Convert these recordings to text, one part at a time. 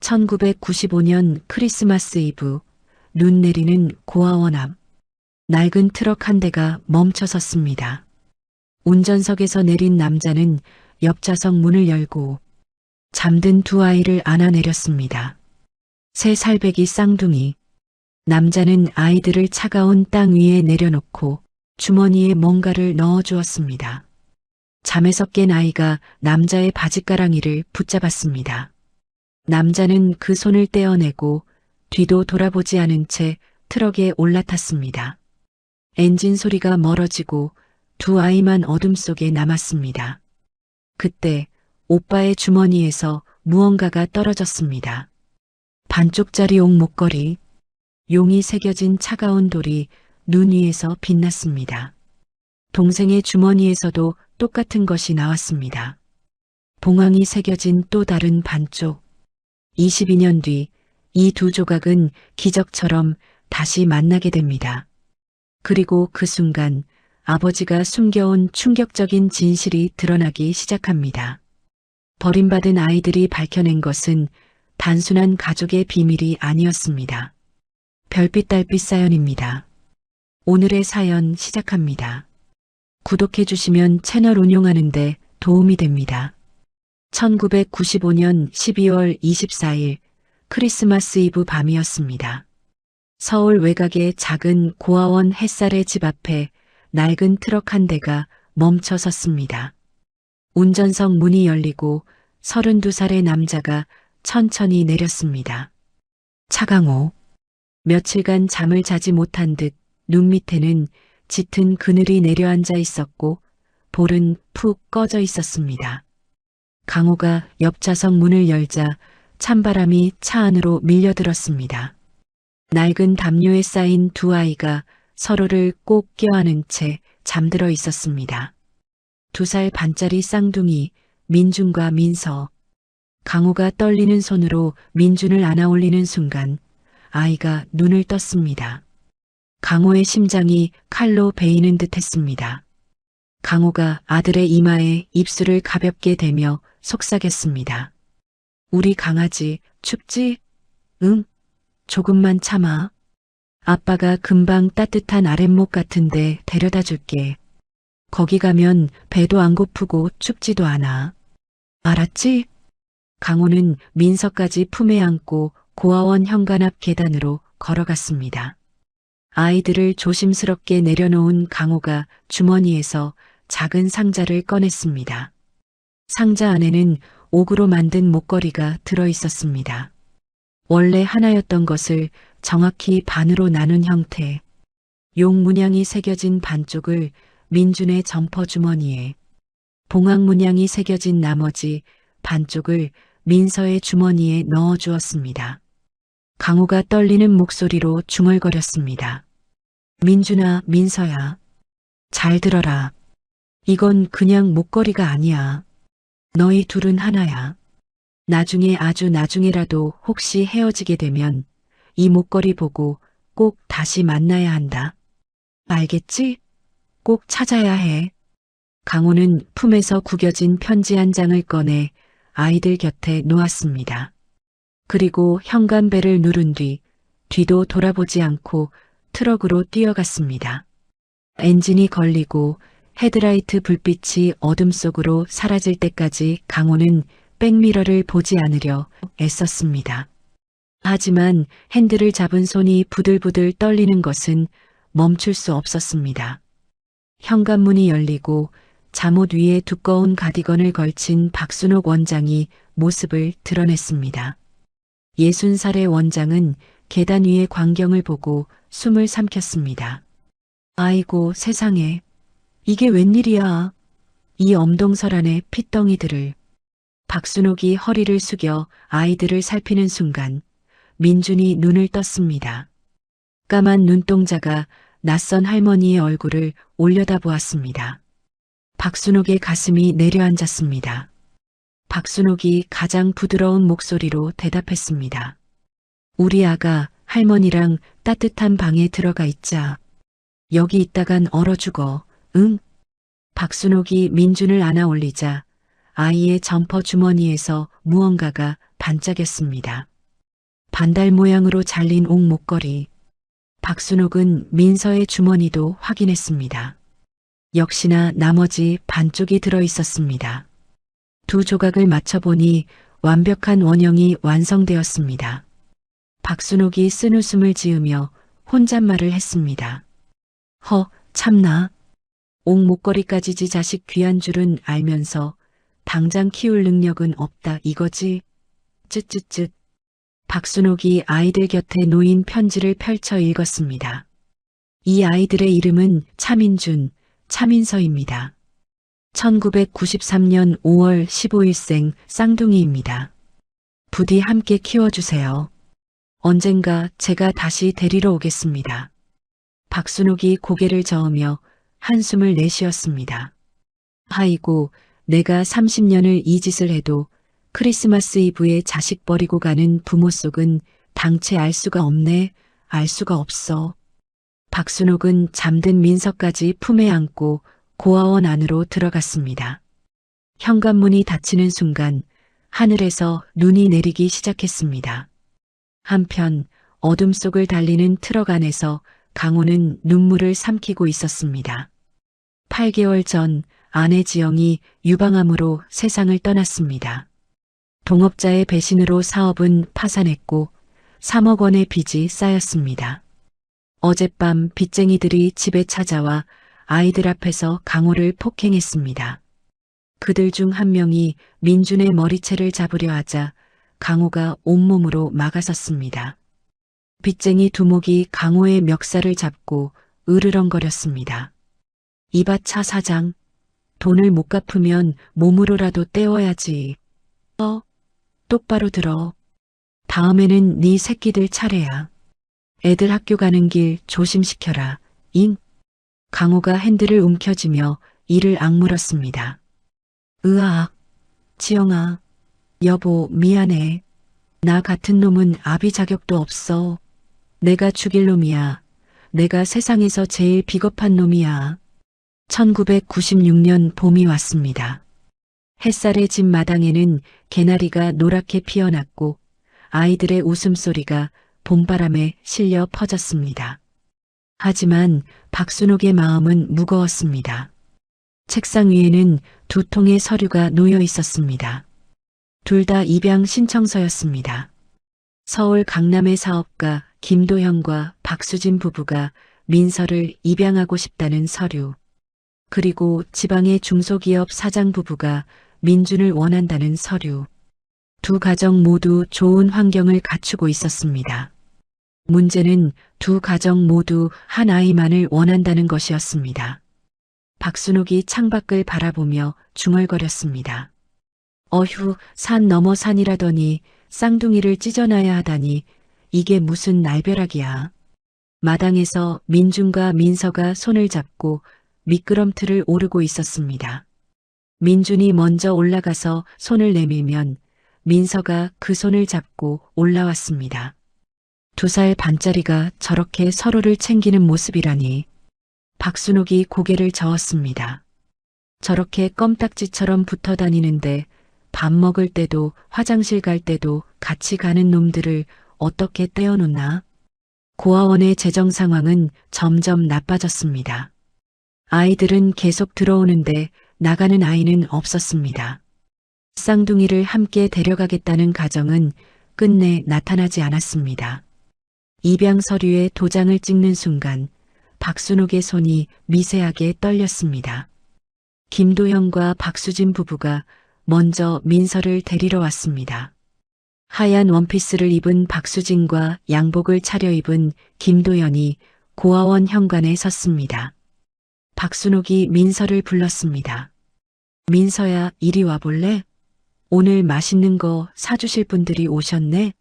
1995년 크리스마스 이브, 눈 내리는 고아원 앞. 낡은 트럭 한 대가 멈춰 섰습니다. 운전석에서 내린 남자는 옆좌석 문을 열고 잠든 두 아이를 안아내렸습니다. 새 살배기 쌍둥이. 남자는 아이들을 차가운 땅 위에 내려놓고 주머니에 뭔가를 넣어주었습니다. 잠에서 깬 아이가 남자의 바지가랑이를 붙잡았습니다. 남자는 그 손을 떼어내고 뒤도 돌아보지 않은 채 트럭에 올라탔습니다. 엔진 소리가 멀어지고 두 아이만 어둠 속에 남았습니다. 그때 오빠의 주머니에서 무언가가 떨어졌습니다. 반쪽짜리 옥 목걸이, 용이 새겨진 차가운 돌이 눈 위에서 빛났습니다. 동생의 주머니에서도 똑같은 것이 나왔습니다. 봉황이 새겨진 또 다른 반쪽. 22년 뒤 이 두 조각은 기적처럼 다시 만나게 됩니다. 그리고 그 순간 아버지가 숨겨온 충격적인 진실이 드러나기 시작합니다. 버림받은 아이들이 밝혀낸 것은 단순한 가족의 비밀이 아니었습니다. 별빛 달빛 사연입니다. 오늘의 사연 시작합니다. 구독해 주시면 채널 운영하는데 도움이 됩니다. 1995년 12월 24일 크리스마스 이브 밤이었습니다. 서울 외곽의 작은 고아원 햇살의 집 앞에 낡은 트럭 한 대가 멈춰 섰습니다. 운전석 문이 열리고 32살의 남자가 천천히 내렸습니다. 차강호. 며칠간 잠을 자지 못한 듯 눈 밑에는 짙은 그늘이 내려앉아 있었고 볼은 푹 꺼져 있었습니다. 강호가 옆좌석 문을 열자 찬바람이 차 안으로 밀려들었습니다. 낡은 담요에 쌓인 두 아이가 서로를 꼭 껴안은 채 잠들어 있었습니다. 2살 반짜리 쌍둥이 민준과 민서. 강호가 떨리는 손으로 민준을 안아 올리는 순간 아이가 눈을 떴습니다. 강호의 심장이 칼로 베이는 듯 했습니다. 강호가 아들의 이마에 입술을 가볍게 대며 속삭였습니다. 우리 강아지 춥지? 응, 조금만 참아. 아빠가 금방 따뜻한 아랫목 같은데 데려다 줄게. 거기 가면 배도 안 고프고 춥지도 않아. 알았지? 강호는 민서까지 품에 안고 고아원 현관 앞 계단으로 걸어갔습니다. 아이들을 조심스럽게 내려놓은 강호가 주머니에서 작은 상자를 꺼냈습니다. 상자 안에는 옥으로 만든 목걸이가 들어 있었습니다. 원래 하나였던 것을 정확히 반으로 나눈 형태. 용 문양이 새겨진 반쪽을 민준의 점퍼 주머니에, 봉황 문양이 새겨진 나머지 반쪽을 민서의 주머니에 넣어 주었습니다. 강호가 떨리는 목소리로 중얼거렸습니다. 민준아, 민서야. 잘 들어라. 이건 그냥 목걸이가 아니야. 너희 둘은 하나야. 나중에 아주 나중에라도 혹시 헤어지게 되면 이 목걸이 보고 꼭 다시 만나야 한다. 알겠지? 꼭 찾아야 해. 강호는 품에서 구겨진 편지 한 장을 꺼내 아이들 곁에 놓았습니다. 그리고 현관벨을 누른 뒤도 돌아보지 않고 트럭으로 뛰어갔습니다. 엔진이 걸리고 헤드라이트 불빛이 어둠 속으로 사라질 때까지 강호는 백미러를 보지 않으려 애썼습니다. 하지만 핸들을 잡은 손이 부들부들 떨리는 것은 멈출 수 없었습니다. 현관문이 열리고 잠옷 위에 두꺼운 가디건을 걸친 박순옥 원장이 모습을 드러냈습니다. 60살의 원장은 계단 위의 광경을 보고 숨을 삼켰습니다. 아이고 세상에, 이게 웬일이야. 이 엄동설안의 핏덩이들을. 박순옥이 허리를 숙여 아이들을 살피는 순간 민준이 눈을 떴습니다. 까만 눈동자가 낯선 할머니의 얼굴을 올려다보았습니다. 박순옥의 가슴이 내려앉았습니다. 박순옥이 가장 부드러운 목소리로 대답했습니다. 우리 아가 할머니랑 따뜻한 방에 들어가 있자. 여기 있다간 얼어 죽어. 응? 박순옥이 민준을 안아 올리자 아이의 점퍼 주머니에서 무언가가 반짝였습니다. 반달 모양으로 잘린 옥 목걸이. 박순옥은 민서의 주머니도 확인했습니다. 역시나 나머지 반쪽이 들어 있었습니다. 두 조각을 맞춰보니 완벽한 원형이 완성되었습니다. 박순옥이 쓴웃음을 지으며 혼잣말을 했습니다. 참나. 옥 목걸이까지 지 자식 귀한 줄은 알면서 당장 키울 능력은 없다 이거지. 쯧쯧쯧. 박순옥이 아이들 곁에 놓인 편지를 펼쳐 읽었습니다. 이 아이들의 이름은 차민준, 차민서입니다. 1993년 5월 15일생 쌍둥이입니다. 부디 함께 키워주세요. 언젠가 제가 다시 데리러 오겠습니다. 박순옥이 고개를 저으며 한숨을 내쉬었습니다. 아이고, 내가 30년을 이 짓을 해도 크리스마스 이브에 자식 버리고 가는 부모 속은 당최 알 수가 없네. 알 수가 없어. 박순옥은 잠든 민서까지 품에 안고 고아원 안으로 들어갔습니다. 현관문이 닫히는 순간 하늘에서 눈이 내리기 시작했습니다. 한편 어둠 속을 달리는 트럭 안에서 강호는 눈물을 삼키고 있었습니다. 8개월 전 아내 지영이 유방암으로 세상을 떠났습니다. 동업자의 배신으로 사업은 파산했고 3억 원의 빚이 쌓였습니다. 어젯밤 빚쟁이들이 집에 찾아와 아이들 앞에서 강호를 폭행했습니다. 그들 중 한 명이 민준의 머리채를 잡으려 하자 강호가 온몸으로 막아섰습니다. 빚쟁이 두목이 강호의 멱살을 잡고 으르렁거렸습니다. 이봐 차 사장, 돈을 못 갚으면 몸으로라도 떼어야지. 똑바로 들어. 다음에는 네 새끼들 차례야. 애들 학교 가는 길 조심시켜라. 잉? 강호가 핸들을 움켜쥐며 이를 악물었습니다. 으악. 지영아. 여보 미안해. 나 같은 놈은 아비 자격도 없어. 내가 죽일 놈이야. 내가 세상에서 제일 비겁한 놈이야. 1996년 봄이 왔습니다. 햇살의 집 마당에는 개나리가 노랗게 피어났고 아이들의 웃음소리가 봄바람에 실려 퍼졌습니다. 하지만 박순옥의 마음은 무거웠습니다. 책상 위에는 두 통의 서류가 놓여 있었습니다. 둘 다 입양 신청서였습니다. 서울 강남의 사업가 김도현과 박수진 부부가 민서를 입양하고 싶다는 서류. 그리고 지방의 중소기업 사장 부부가 민준을 원한다는 서류. 두 가정 모두 좋은 환경을 갖추고 있었습니다. 문제는 두 가정 모두 한 아이만을 원한다는 것이었습니다. 박순옥이 창밖을 바라보며 중얼거렸습니다. 어휴, 산 넘어 산이라더니 쌍둥이를 찢어놔야 하다니 이게 무슨 날벼락이야. 마당에서 민준과 민서가 손을 잡고 미끄럼틀을 오르고 있었습니다. 민준이 먼저 올라가서 손을 내밀면 민서가 그 손을 잡고 올라왔습니다. 2살 반짜리가 저렇게 서로를 챙기는 모습이라니. 박순옥이 고개를 저었습니다. 저렇게 껌딱지처럼 붙어 다니는데 밥 먹을 때도 화장실 갈 때도 같이 가는 놈들을 어떻게 떼어놓나? 고아원의 재정 상황은 점점 나빠졌습니다. 아이들은 계속 들어오는데 나가는 아이는 없었습니다. 쌍둥이를 함께 데려가겠다는 가정은 끝내 나타나지 않았습니다. 입양 서류에 도장을 찍는 순간 박순옥의 손이 미세하게 떨렸습니다. 김도현과 박수진 부부가 먼저 민서를 데리러 왔습니다. 하얀 원피스를 입은 박수진과 양복을 차려입은 김도현이 고아원 현관에 섰습니다. 박순옥이 민서를 불렀습니다. 민서야, 이리 와볼래? 오늘 맛있는 거 사주실 분들이 오셨네?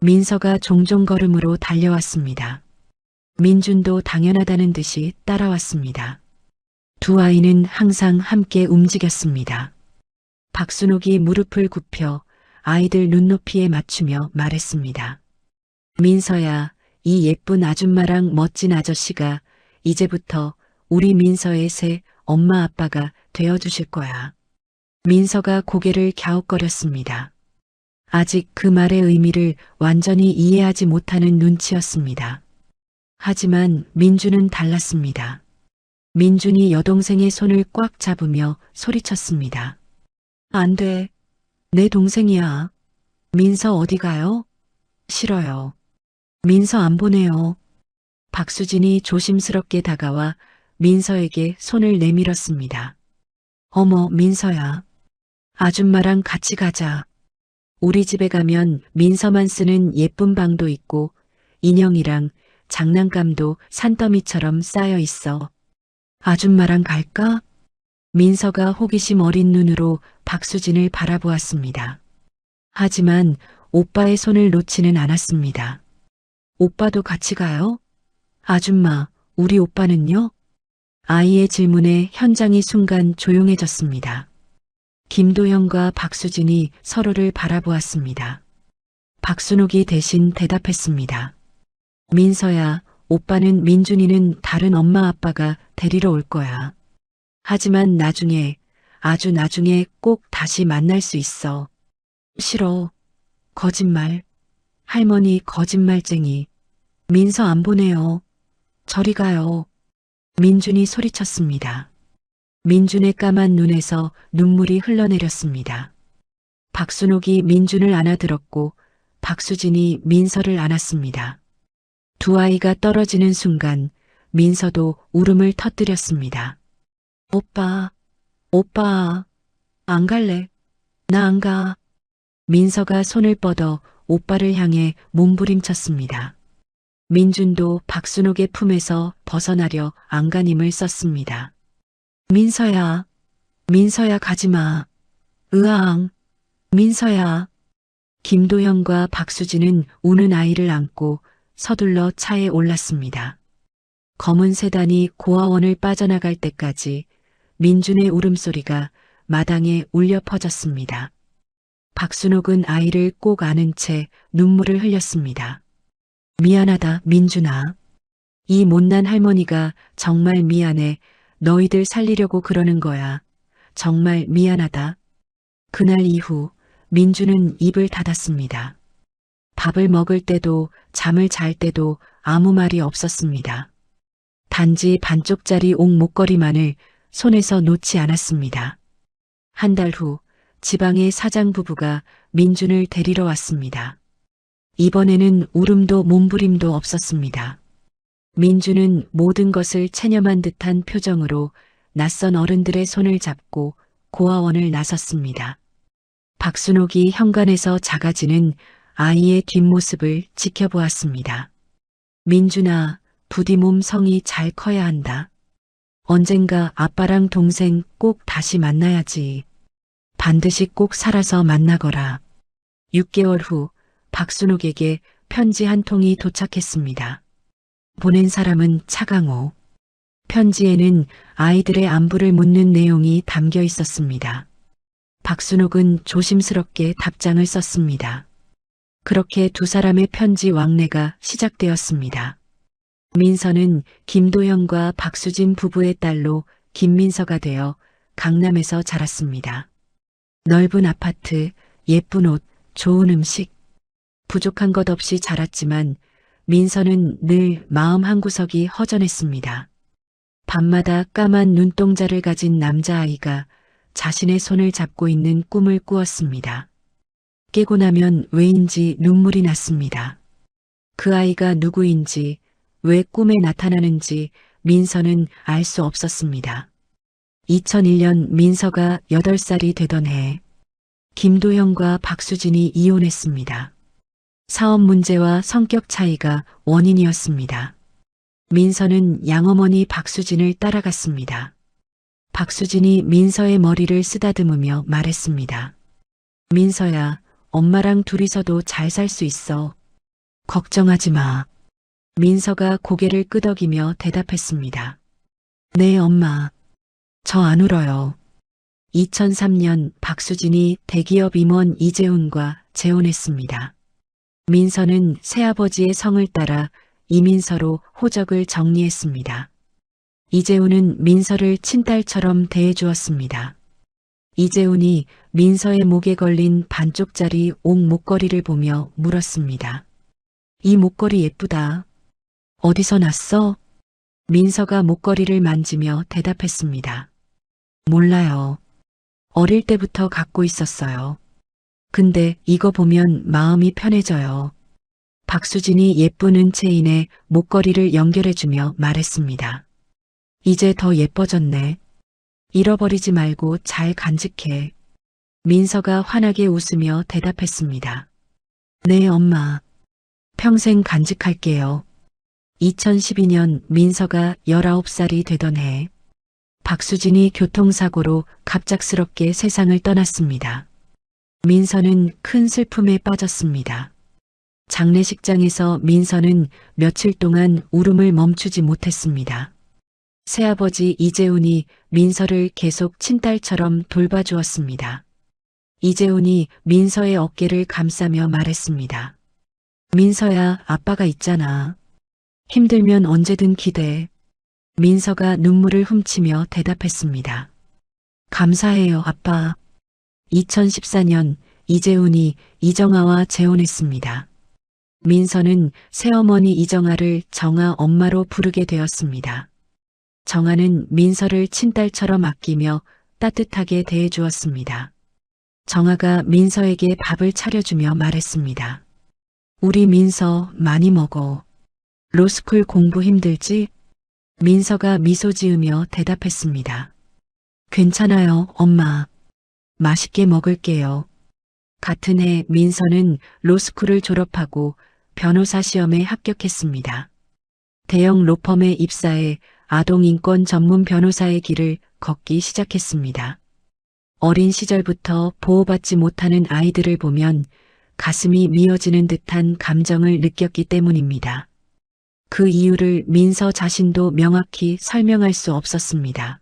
민서가 종종 걸음으로 달려왔습니다. 민준도 당연하다는 듯이 따라왔습니다. 두 아이는 항상 함께 움직였습니다. 박순옥이 무릎을 굽혀 아이들 눈높이에 맞추며 말했습니다. 민서야, 이 예쁜 아줌마랑 멋진 아저씨가 이제부터 우리 민서의 새 엄마 아빠가 되어주실 거야. 민서가 고개를 갸웃거렸습니다. 아직 그 말의 의미를 완전히 이해하지 못하는 눈치였습니다. 하지만 민주는 달랐습니다. 민준이 여동생의 손을 꽉 잡으며 소리쳤습니다. 안 돼. 내 동생이야. 민서 어디 가요? 싫어요. 민서 안 보내요. 박수진이 조심스럽게 다가와 민서에게 손을 내밀었습니다. 어머, 민서야. 아줌마랑 같이 가자. 우리 집에 가면 민서만 쓰는 예쁜 방도 있고 인형이랑 장난감도 산더미처럼 쌓여 있어. 아줌마랑 갈까? 민서가 호기심 어린 눈으로 박수진을 바라보았습니다. 하지만 오빠의 손을 놓지는 않았습니다. 오빠도 같이 가요? 아줌마, 우리 오빠는요? 아이의 질문에 현장이 순간 조용해졌습니다. 김도영과 박수진이 서로를 바라보았습니다. 박순옥이 대신 대답했습니다. 민서야, 오빠는 민준이는 다른 엄마 아빠가 데리러 올 거야. 하지만 나중에, 아주 나중에 꼭 다시 만날 수 있어. 싫어. 거짓말. 할머니 거짓말쟁이. 민서 안 보내요. 저리 가요. 민준이 소리쳤습니다. 민준의 까만 눈에서 눈물이 흘러내렸습니다. 박순옥이 민준을 안아들었고 박수진이 민서를 안았습니다. 두 아이가 떨어지는 순간 민서도 울음을 터뜨렸습니다. 오빠, 오빠, 안 갈래. 나 안 가. 민서가 손을 뻗어 오빠를 향해 몸부림쳤습니다. 민준도 박순옥의 품에서 벗어나려 안간힘을 썼습니다. 민서야, 민서야 가지마. 으앙, 민서야. 김도현과 박수진은 우는 아이를 안고 서둘러 차에 올랐습니다. 검은 세단이 고아원을 빠져나갈 때까지 민준의 울음소리가 마당에 울려 퍼졌습니다. 박순옥은 아이를 꼭 안은 채 눈물을 흘렸습니다. 미안하다, 민준아. 이 못난 할머니가 정말 미안해. 너희들 살리려고 그러는 거야. 정말 미안하다. 그날 이후 민준은 입을 닫았습니다. 밥을 먹을 때도 잠을 잘 때도 아무 말이 없었습니다. 단지 반쪽짜리 옥 목걸이만을 손에서 놓지 않았습니다. 한 달 후 지방의 사장 부부가 민준을 데리러 왔습니다. 이번에는 울음도 몸부림도 없었습니다. 민준은 모든 것을 체념한 듯한 표정으로 낯선 어른들의 손을 잡고 고아원을 나섰습니다. 박순옥이 현관에서 작아지는 아이의 뒷모습을 지켜보았습니다. 민준아, 부디 몸 성이 잘 커야 한다. 언젠가 아빠랑 동생 꼭 다시 만나야지. 반드시 꼭 살아서 만나거라. 6개월 후 박순옥에게 편지 한 통이 도착했습니다. 보낸 사람은 차강호. 편지에는 아이들의 안부를 묻는 내용이 담겨 있었습니다. 박순옥은 조심스럽게 답장을 썼습니다. 그렇게 두 사람의 편지 왕래가 시작되었습니다. 민서는 김도영과 박수진 부부의 딸로 김민서가 되어 강남에서 자랐습니다. 넓은 아파트, 예쁜 옷, 좋은 음식. 부족한 것 없이 자랐지만 민서는 늘 마음 한구석이 허전했습니다. 밤마다 까만 눈동자를 가진 남자아이가 자신의 손을 잡고 있는 꿈을 꾸었습니다. 깨고 나면 왜인지 눈물이 났습니다. 그 아이가 누구인지, 왜 꿈에 나타나는지 민서는 알 수 없었습니다. 2001년 민서가 8살이 되던 해, 김도영과 박수진이 이혼했습니다. 사업 문제와 성격 차이가 원인이었습니다. 민서는 양어머니 박수진을 따라갔습니다. 박수진이 민서의 머리를 쓰다듬으며 말했습니다. 민서야, 엄마랑 둘이서도 잘 살 수 있어. 걱정하지 마. 민서가 고개를 끄덕이며 대답했습니다. 네, 엄마. 저 안 울어요. 2003년 박수진이 대기업 임원 이재훈과 재혼했습니다. 민서는 새아버지의 성을 따라 이민서로 호적을 정리했습니다. 이재훈은 민서를 친딸처럼 대해주었습니다. 이재훈이 민서의 목에 걸린 반쪽짜리 옥 목걸이를 보며 물었습니다. 이 목걸이 예쁘다. 어디서 났어? 민서가 목걸이를 만지며 대답했습니다. 몰라요. 어릴 때부터 갖고 있었어요. 근데 이거 보면 마음이 편해져요. 박수진이 예쁜 은체인에 목걸이를 연결해주며 말했습니다. 이제 더 예뻐졌네. 잃어버리지 말고 잘 간직해. 민서가 환하게 웃으며 대답했습니다. 네, 엄마. 평생 간직할게요. 2012년 민서가 19살이 되던 해, 박수진이 교통사고로 갑작스럽게 세상을 떠났습니다. 민서는 큰 슬픔에 빠졌습니다. 장례식장에서 민서는 며칠 동안 울음을 멈추지 못했습니다. 새아버지 이재훈이 민서를 계속 친딸처럼 돌봐주었습니다. 이재훈이 민서의 어깨를 감싸며 말했습니다. 민서야, 아빠가 있잖아. 힘들면 언제든 기대. 민서가 눈물을 훔치며 대답했습니다. 감사해요, 아빠. 2014년 이재훈이 이정아와 재혼했습니다. 민서는 새어머니 이정아를 정아 엄마로 부르게 되었습니다. 정아는 민서를 친딸처럼 아끼며 따뜻하게 대해주었습니다. 정아가 민서에게 밥을 차려주며 말했습니다. 우리 민서 많이 먹어. 로스쿨 공부 힘들지? 민서가 미소 지으며 대답했습니다. 괜찮아요, 엄마. 맛있게 먹을게요. 같은 해 민서는 로스쿨을 졸업하고 변호사 시험에 합격했습니다. 대형 로펌에 입사해 아동인권 전문 변호사의 길을 걷기 시작했습니다. 어린 시절부터 보호받지 못하는 아이들을 보면 가슴이 미어지는 듯한 감정을 느꼈기 때문입니다. 그 이유를 민서 자신도 명확히 설명할 수 없었습니다.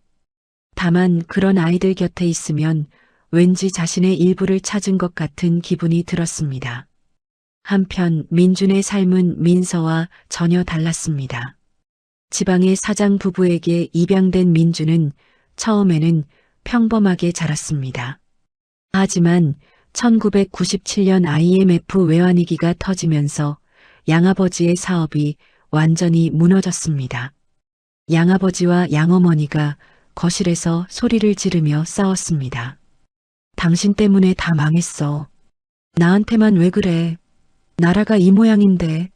다만 그런 아이들 곁에 있으면 왠지 자신의 일부를 찾은 것 같은 기분이 들었습니다. 한편 민준의 삶은 민서와 전혀 달랐습니다. 지방의 사장 부부에게 입양된 민준은 처음에는 평범하게 자랐습니다. 하지만 1997년 IMF 외환위기가 터지면서 양아버지의 사업이 완전히 무너졌습니다. 양아버지와 양어머니가 거실에서 소리를 지르며 싸웠습니다. 당신 때문에 다 망했어. 나한테만 왜 그래? 나라가 이 모양인데.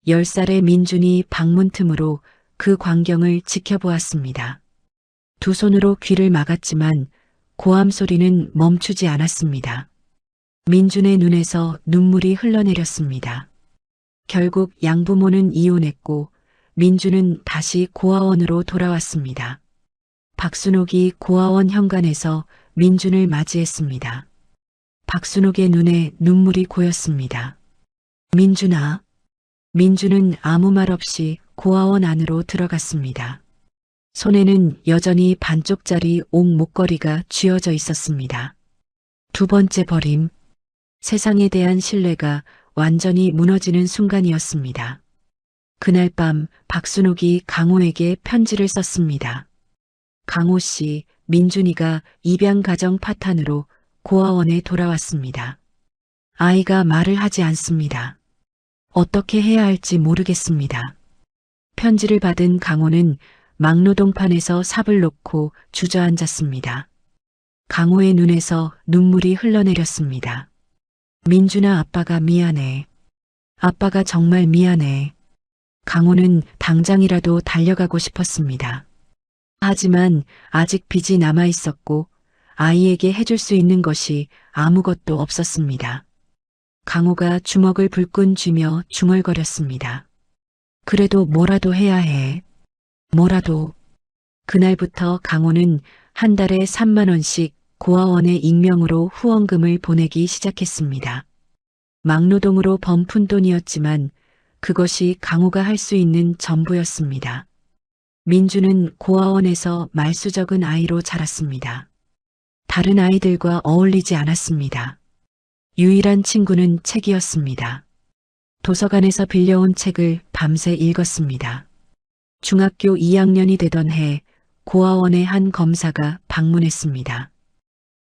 10살의 민준이 방문 틈으로 그 광경을 지켜보았습니다. 두 손으로 귀를 막았지만 고함 소리는 멈추지 않았습니다. 민준의 눈에서 눈물이 흘러내렸습니다. 결국 양부모는 이혼했고 민준은 다시 고아원으로 돌아왔습니다. 박순옥이 고아원 현관에서 민준을 맞이했습니다. 박순옥의 눈에 눈물이 고였습니다. 민준아. 민준은 아무 말 없이 고아원 안으로 들어갔습니다. 손에는 여전히 반쪽짜리 옥 목걸이가 쥐어져 있었습니다. 두 번째 버림. 세상에 대한 신뢰가 완전히 무너지는 순간이었습니다. 그날 밤 박순옥이 강호에게 편지를 썼습니다. 강호 씨, 민준이가 입양 가정 파탄으로 고아원에 돌아왔습니다. 아이가 말을 하지 않습니다. 어떻게 해야 할지 모르겠습니다. 편지를 받은 강호는 막노동판에서 삽을 놓고 주저앉았습니다. 강호의 눈에서 눈물이 흘러내렸습니다. 민준아, 아빠가 미안해. 아빠가 정말 미안해. 강호는 당장이라도 달려가고 싶었습니다. 하지만 아직 빚이 남아 있었고 아이에게 해줄 수 있는 것이 아무것도 없었습니다. 강호가 주먹을 불끈 쥐며 중얼거렸습니다. 그래도 뭐라도 해야 해. 뭐라도. 그날부터 강호는 한 달에 3만 원씩 고아원에 익명으로 후원금을 보내기 시작했습니다. 막노동으로 번 푼돈이었지만 그것이 강호가 할 수 있는 전부였습니다. 민주는 고아원에서 말수적은 아이로 자랐습니다. 다른 아이들과 어울리지 않았습니다. 유일한 친구는 책이었습니다. 도서관에서 빌려온 책을 밤새 읽었습니다. 중학교 2학년이 되던 해 고아원의 한 검사가 방문했습니다.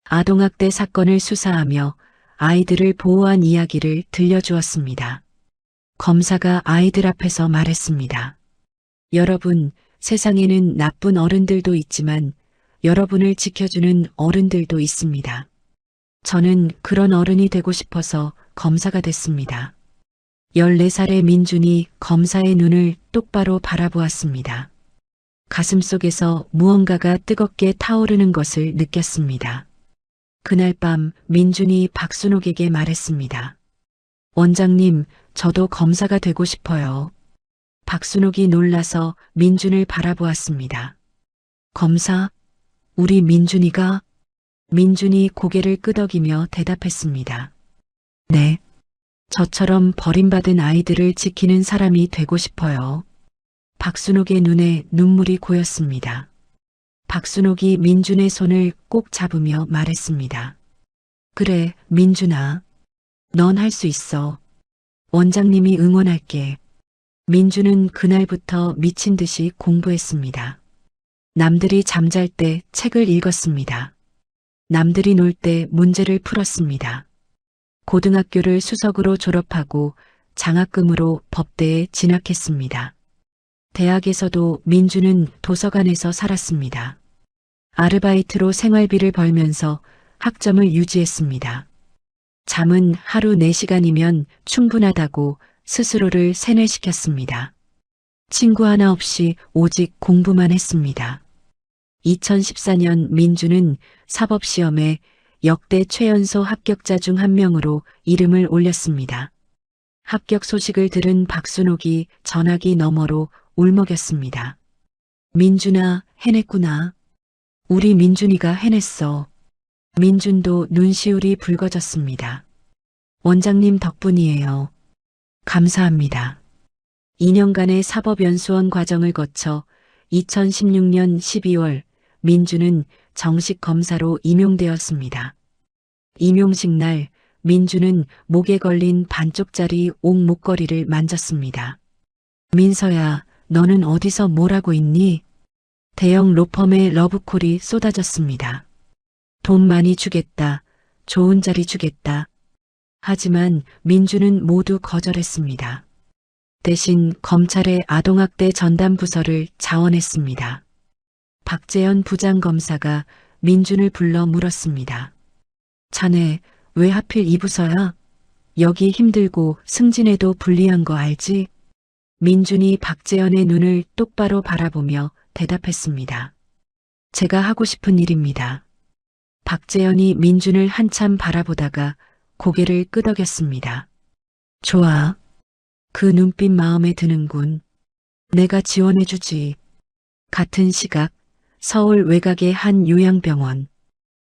아동학대 사건을 수사하며 아이들을 보호한 이야기를 들려주었습니다. 검사가 아이들 앞에서 말했습니다. 여러분, 세상에는 나쁜 어른들도 있지만 여러분을 지켜주는 어른들도 있습니다. 저는 그런 어른이 되고 싶어서 검사가 됐습니다. 14살의 민준이 검사의 눈을 똑바로 바라보았습니다. 가슴속에서 무언가가 뜨겁게 타오르는 것을 느꼈습니다. 그날 밤 민준이 박순옥에게 말했습니다. 원장님, 저도 검사가 되고 싶어요. 박순옥이 놀라서 민준을 바라보았습니다. 검사? 우리 민준이가? 민준이 고개를 끄덕이며 대답했습니다. 네. 저처럼 버림받은 아이들을 지키는 사람이 되고 싶어요. 박순옥의 눈에 눈물이 고였습니다. 박순옥이 민준의 손을 꼭 잡으며 말했습니다. 그래, 민준아. 넌 할 수 있어. 원장님이 응원할게. 민준은 그날부터 미친 듯이 공부했습니다. 남들이 잠잘 때 책을 읽었습니다. 남들이 놀 때 문제를 풀었습니다. 고등학교를 수석으로 졸업하고 장학금으로 법대에 진학했습니다. 대학에서도 민준은 도서관에서 살았습니다. 아르바이트로 생활비를 벌면서 학점을 유지했습니다. 잠은 하루 4시간이면 충분하다고 스스로를 세뇌시켰습니다. 친구 하나 없이 오직 공부만 했습니다. 2014년 민준은 사법시험에 역대 최연소 합격자 중 한 명으로 이름을 올렸습니다. 합격 소식을 들은 박순옥이 전화기 너머로 울먹였습니다. 민준아, 해냈구나. 우리 민준이가 해냈어. 민준도 눈시울이 붉어졌습니다. 원장님 덕분이에요. 감사합니다. 2년간의 사법연수원 과정을 거쳐 2016년 12월 민준은 정식 검사로 임용되었습니다. 임용식 날 민준은 목에 걸린 반쪽짜리 옥 목걸이를 만졌습니다. 민서야, 너는 어디서 뭘 하고 있니? 대형 로펌의 러브콜이 쏟아졌습니다. 돈 많이 주겠다. 좋은 자리 주겠다. 하지만 민준은 모두 거절했습니다. 대신 검찰의 아동학대 전담 부서를 자원했습니다. 박재현 부장검사가 민준을 불러 물었습니다. 자네 왜 하필 이 부서야? 여기 힘들고 승진해도 불리한 거 알지? 민준이 박재현의 눈을 똑바로 바라보며 대답했습니다. 제가 하고 싶은 일입니다. 박재현이 민준을 한참 바라보다가 고개를 끄덕였습니다. 좋아. 그 눈빛 마음에 드는군. 내가 지원해주지. 같은 시각 서울 외곽의 한 요양병원.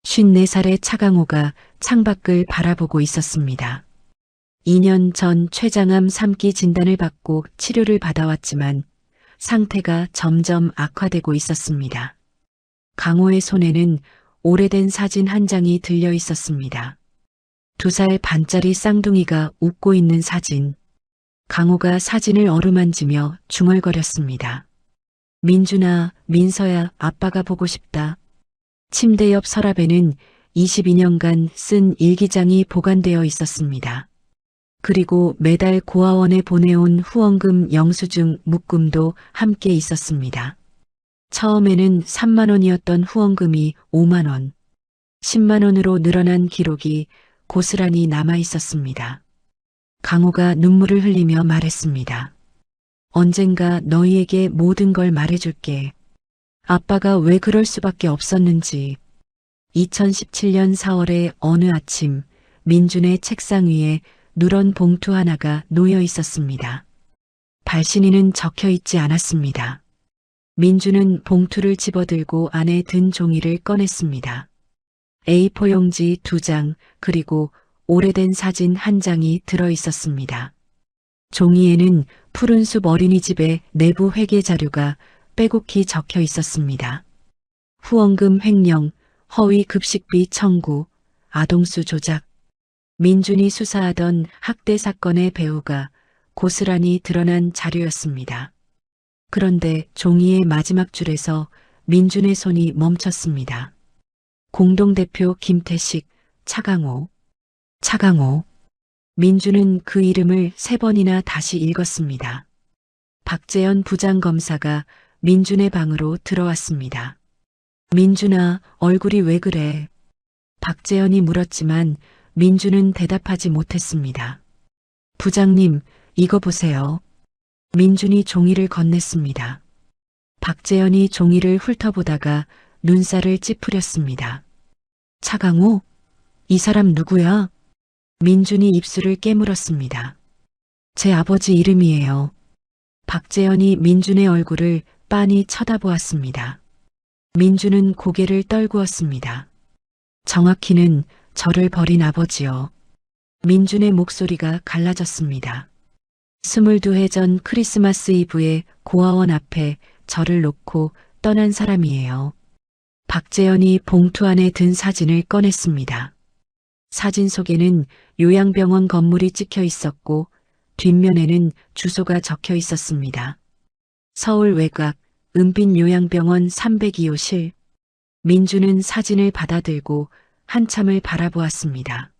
54살의 차강호가 창밖을 바라보고 있었습니다. 2년 전 췌장암 3기 진단을 받고 치료를 받아왔지만 상태가 점점 악화되고 있었습니다. 강호의 손에는 오래된 사진 한 장이 들려 있었습니다. 2살 반짜리 쌍둥이가 웃고 있는 사진. 강호가 사진을 어루만지며 중얼거렸습니다. 민준아, 민서야, 아빠가 보고 싶다. 침대 옆 서랍에는 22년간 쓴 일기장이 보관되어 있었습니다. 그리고 매달 고아원에 보내온 후원금 영수증 묶음도 함께 있었습니다. 처음에는 3만 원이었던 후원금이 5만 원, 10만 원으로 늘어난 기록이 고스란히 남아 있었습니다. 강호가 눈물을 흘리며 말했습니다. 언젠가 너희에게 모든 걸 말해줄게. 아빠가 왜 그럴 수밖에 없었는지. 2017년 4월의 어느 아침 민준의 책상 위에 누런 봉투 하나가 놓여 있었습니다. 발신인은 적혀 있지 않았습니다. 민준은 봉투를 집어들고 안에 든 종이를 꺼냈습니다. A4 용지 2장 그리고 오래된 사진 한 장이 들어 있었습니다. 종이에는 푸른숲 어린이집의 내부 회계 자료가 빼곡히 적혀 있었습니다. 후원금 횡령, 허위 급식비 청구, 아동수 조작. 민준이 수사하던 학대 사건의 배후가 고스란히 드러난 자료였습니다. 그런데 종이의 마지막 줄에서 민준의 손이 멈췄습니다. 공동대표 김태식, 차강호. 차강호. 민주는 그 이름을 3번이나 다시 읽었습니다. 박재현 부장검사가 민준의 방으로 들어왔습니다. 민준아, 얼굴이 왜 그래? 박재현이 물었지만 민준은 대답하지 못했습니다. 부장님, 이거 보세요. 민준이 종이를 건넸습니다. 박재현이 종이를 훑어보다가 눈살을 찌푸렸습니다. 차강호? 이 사람 누구야? 민준이 입술을 깨물었습니다. 제 아버지 이름이에요. 박재현이 민준의 얼굴을 빤히 쳐다보았습니다. 민준은 고개를 떨구었습니다. 정확히는 저를 버린 아버지요. 민준의 목소리가 갈라졌습니다. 22해 전 크리스마스 이브에 고아원 앞에 저를 놓고 떠난 사람이에요. 박재현이 봉투 안에 든 사진을 꺼냈습니다. 사진 속에는 요양병원 건물이 찍혀 있었고 뒷면에는 주소가 적혀 있었습니다. 서울 외곽 은빛 요양병원 302호실. 민주는 사진을 받아들고 한참을 바라보았습니다.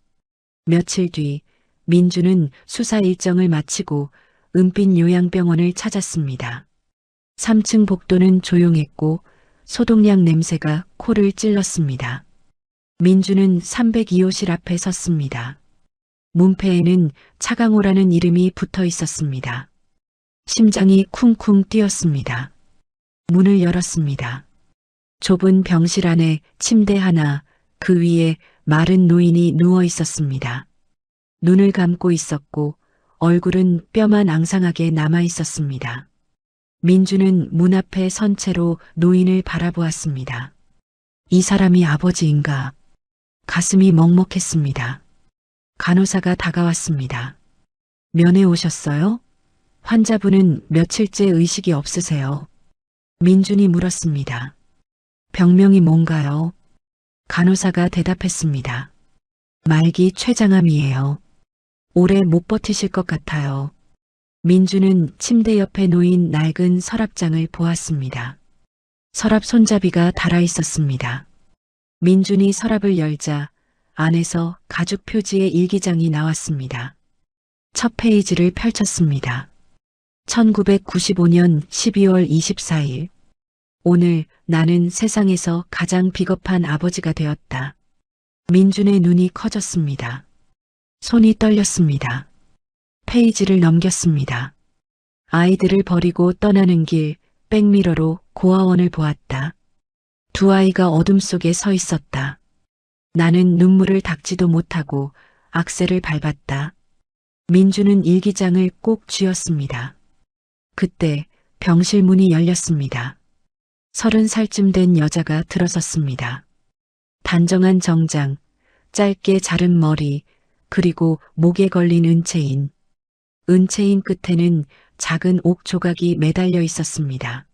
며칠 뒤 민주는 수사 일정을 마치고 은빛 요양병원을 찾았습니다. 3층 복도는 조용했고 소독약 냄새가 코를 찔렀습니다. 민주는 302호실 앞에 섰습니다. 문패에는 차강호라는 이름이 붙어 있었습니다. 심장이 쿵쿵 뛰었습니다. 문을 열었습니다. 좁은 병실 안에 침대 하나, 그 위에 마른 노인이 누워 있었습니다. 눈을 감고 있었고 얼굴은 뼈만 앙상하게 남아 있었습니다. 민주는 문 앞에 선 채로 노인을 바라보았습니다. 이 사람이 아버지인가? 가슴이 먹먹했습니다. 간호사가 다가왔습니다. 면회 오셨어요? 환자분은 며칠째 의식이 없으세요. 민준이 물었습니다. 병명이 뭔가요? 간호사가 대답했습니다. 말기 췌장암이에요. 오래 못 버티실 것 같아요. 민주는 침대 옆에 놓인 낡은 서랍장을 보았습니다. 서랍 손잡이가 달아 있었습니다. 민준이 서랍을 열자 안에서 가죽 표지의 일기장이 나왔습니다. 첫 페이지를 펼쳤습니다. 1995년 12월 24일. 오늘 나는 세상에서 가장 비겁한 아버지가 되었다. 민준의 눈이 커졌습니다. 손이 떨렸습니다. 페이지를 넘겼습니다. 아이들을 버리고 떠나는 길, 백미러로 고아원을 보았다. 두 아이가 어둠 속에 서 있었다. 나는 눈물을 닦지도 못하고 악셀을 밟았다. 민주는 일기장을 꼭 쥐었습니다. 그때 병실 문이 열렸습니다. 30살쯤 된 여자가 들어섰습니다. 단정한 정장, 짧게 자른 머리, 그리고 목에 걸린 은체인. 은체인 끝에는 작은 옥 조각이 매달려 있었습니다.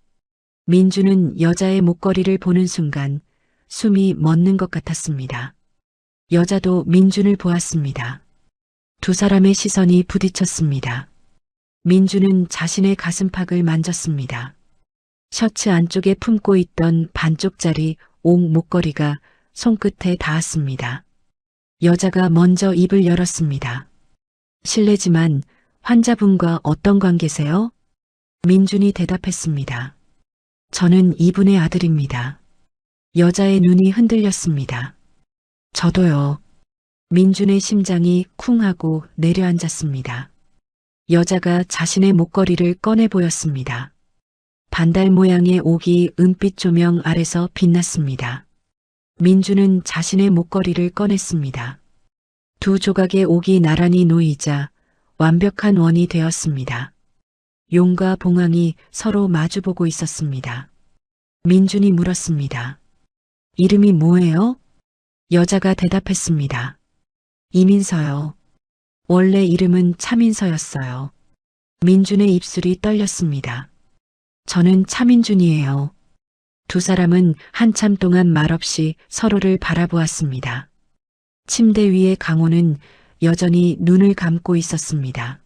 민주는 여자의 목걸이를 보는 순간 숨이 멎는 것 같았습니다. 여자도 민준을 보았습니다. 두 사람의 시선이 부딪혔습니다. 민주는 자신의 가슴팍을 만졌습니다. 셔츠 안쪽에 품고 있던 반쪽짜리 옥 목걸이가 손끝에 닿았습니다. 여자가 먼저 입을 열었습니다. 실례지만 환자분과 어떤 관계세요? 민준이 대답했습니다. 저는 이분의 아들입니다. 여자의 눈이 흔들렸습니다. 저도요. 민준의 심장이 쿵 하고 내려앉았습니다. 여자가 자신의 목걸이를 꺼내 보였습니다. 반달 모양의 옥이 은빛 조명 아래서 빛났습니다. 민주는 자신의 목걸이를 꺼냈습니다. 두 조각의 옥이 나란히 놓이자 완벽한 원이 되었습니다. 용과 봉황이 서로 마주보고 있었습니다. 민준이 물었습니다. 이름이 뭐예요? 여자가 대답했습니다. 이민서요. 원래 이름은 차민서였어요. 민준의 입술이 떨렸습니다. 저는 차민준이에요. 두 사람은 한참 동안 말없이 서로를 바라보았습니다. 침대 위의 강호는 여전히 눈을 감고 있었습니다.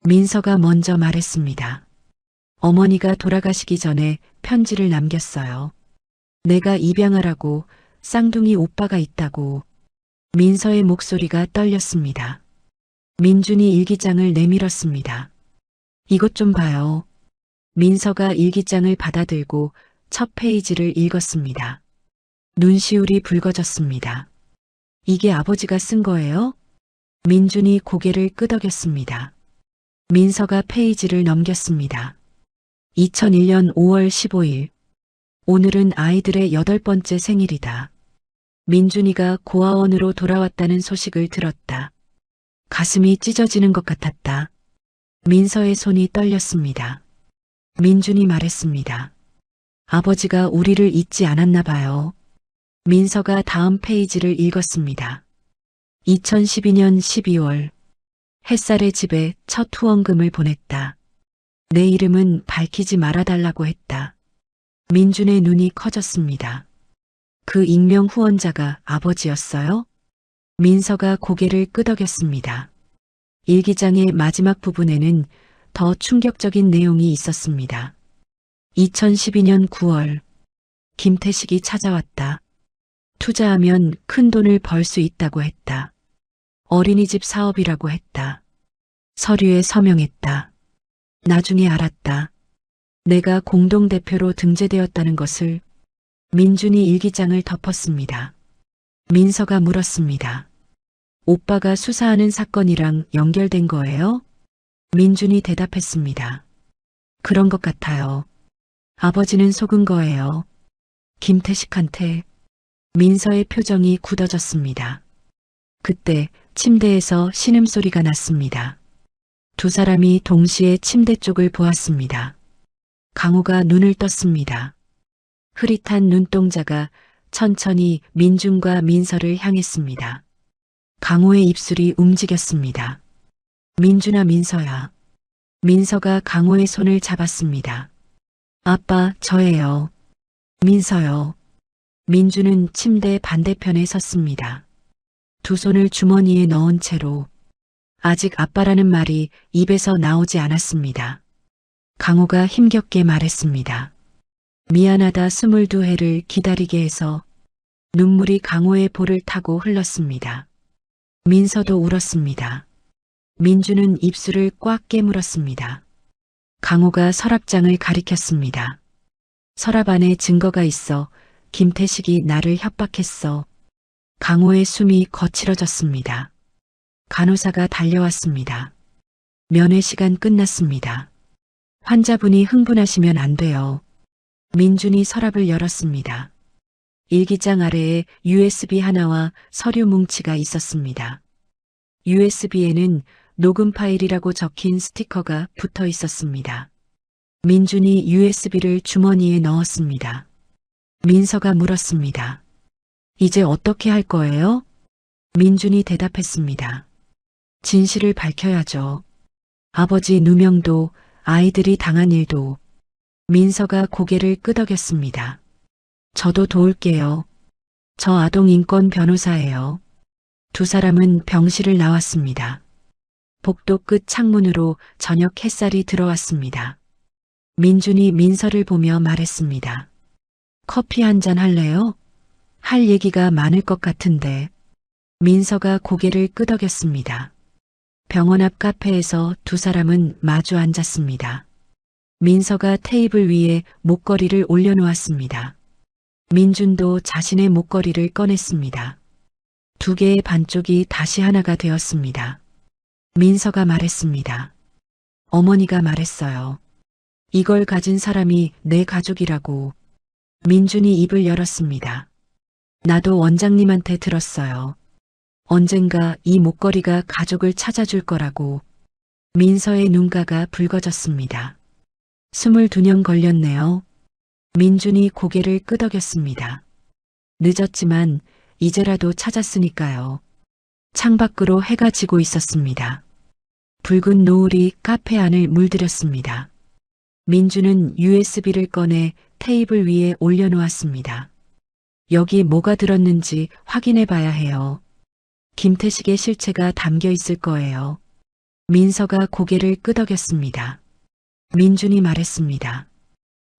민서가 먼저 말했습니다. 어머니가 돌아가시기 전에 편지를 남겼어요. 내가 입양하라고 쌍둥이 오빠가 있다고. 민서의 목소리가 떨렸습니다. 민준이 일기장을 내밀었습니다. 이것 좀 봐요. 민서가 일기장을 받아들고 첫 페이지를 읽었습니다. 눈시울이 붉어졌습니다. 이게 아버지가 쓴 거예요? 민준이 고개를 끄덕였습니다. 민서가 페이지를 넘겼습니다. 2001년 5월 15일. 오늘은 아이들의 8번째 생일이다. 민준이가 고아원으로 돌아왔다는 소식을 들었다. 가슴이 찢어지는 것 같았다. 민서의 손이 떨렸습니다. 민준이 말했습니다. 아버지가 우리를 잊지 않았나 봐요. 민서가 다음 페이지를 읽었습니다. 2012년 12월. 햇살의 집에 첫 후원금을 보냈다. 내 이름은 밝히지 말아달라고 했다. 민준의 눈이 커졌습니다. 그 익명 후원자가 아버지였어요? 민서가 고개를 끄덕였습니다. 일기장의 마지막 부분에는 더 충격적인 내용이 있었습니다. 2012년 9월. 김태식이 찾아왔다. 투자하면 큰 돈을 벌 수 있다고 했다. 어린이집 사업이라고 했다. 서류에 서명했다. 나중에 알았다. 내가 공동대표로 등재되었다는 것을. 민준이 일기장을 덮었습니다. 민서가 물었습니다. 오빠가 수사하는 사건이랑 연결된 거예요? 민준이 대답했습니다. 그런 것 같아요. 아버지는 속은 거예요. 김태식한테. 민서의 표정이 굳어졌습니다. 그때 침대에서 신음소리가 났습니다. 두 사람이 동시에 침대 쪽을 보았습니다. 강호가 눈을 떴습니다. 흐릿한 눈동자가 천천히 민준과 민서를 향했습니다. 강호의 입술이 움직였습니다. 민준아, 민서야. 민서가 강호의 손을 잡았습니다. 아빠, 저예요. 민서요. 민준은 침대 반대편에 섰습니다. 두 손을 주머니에 넣은 채로. 아직 아빠라는 말이 입에서 나오지 않았습니다. 강호가 힘겹게 말했습니다. 미안하다. 22해를 기다리게 해서. 눈물이 강호의 볼을 타고 흘렀습니다. 민서도 울었습니다. 민준은 입술을 꽉 깨물었습니다. 강호가 서랍장을 가리켰습니다. 서랍 안에 증거가 있어. 김태식이 나를 협박했어. 강호의 숨이 거칠어졌습니다. 간호사가 달려왔습니다. 면회 시간 끝났습니다. 환자분이 흥분하시면 안 돼요. 민준이 서랍을 열었습니다. 일기장 아래에 USB 하나와 서류 뭉치가 있었습니다. USB에는 녹음 파일이라고 적힌 스티커가 붙어 있었습니다. 민준이 USB를 주머니에 넣었습니다. 민서가 물었습니다. 이제 어떻게 할 거예요? 민준이 대답했습니다. 진실을 밝혀야죠. 아버지 누명도, 아이들이 당한 일도. 민서가 고개를 끄덕였습니다. 저도 도울게요. 저 아동인권 변호사예요. 두 사람은 병실을 나왔습니다. 복도 끝 창문으로 저녁 햇살이 들어왔습니다. 민준이 민서를 보며 말했습니다. 커피 한 잔 할래요? 할 얘기가 많을 것 같은데. 민서가 고개를 끄덕였습니다. 병원 앞 카페에서 두 사람은 마주 앉았습니다. 민서가 테이블 위에 목걸이를 올려놓았습니다. 민준도 자신의 목걸이를 꺼냈습니다. 두 개의 반쪽이 다시 하나가 되었습니다. 민서가 말했습니다. 어머니가 말했어요. 이걸 가진 사람이 내 가족이라고. 민준이 입을 열었습니다. 나도 원장님한테 들었어요. 언젠가 이 목걸이가 가족을 찾아줄 거라고. 민서의 눈가가 붉어졌습니다. 22년 걸렸네요. 민준이 고개를 끄덕였습니다. 늦었지만 이제라도 찾았으니까요. 창밖으로 해가 지고 있었습니다. 붉은 노을이 카페 안을 물들였습니다. 민준은 USB를 꺼내 테이블 위에 올려놓았습니다. 여기 뭐가 들었는지 확인해 봐야 해요. 김태식의 실체가 담겨 있을 거예요. 민서가 고개를 끄덕였습니다. 민준이 말했습니다.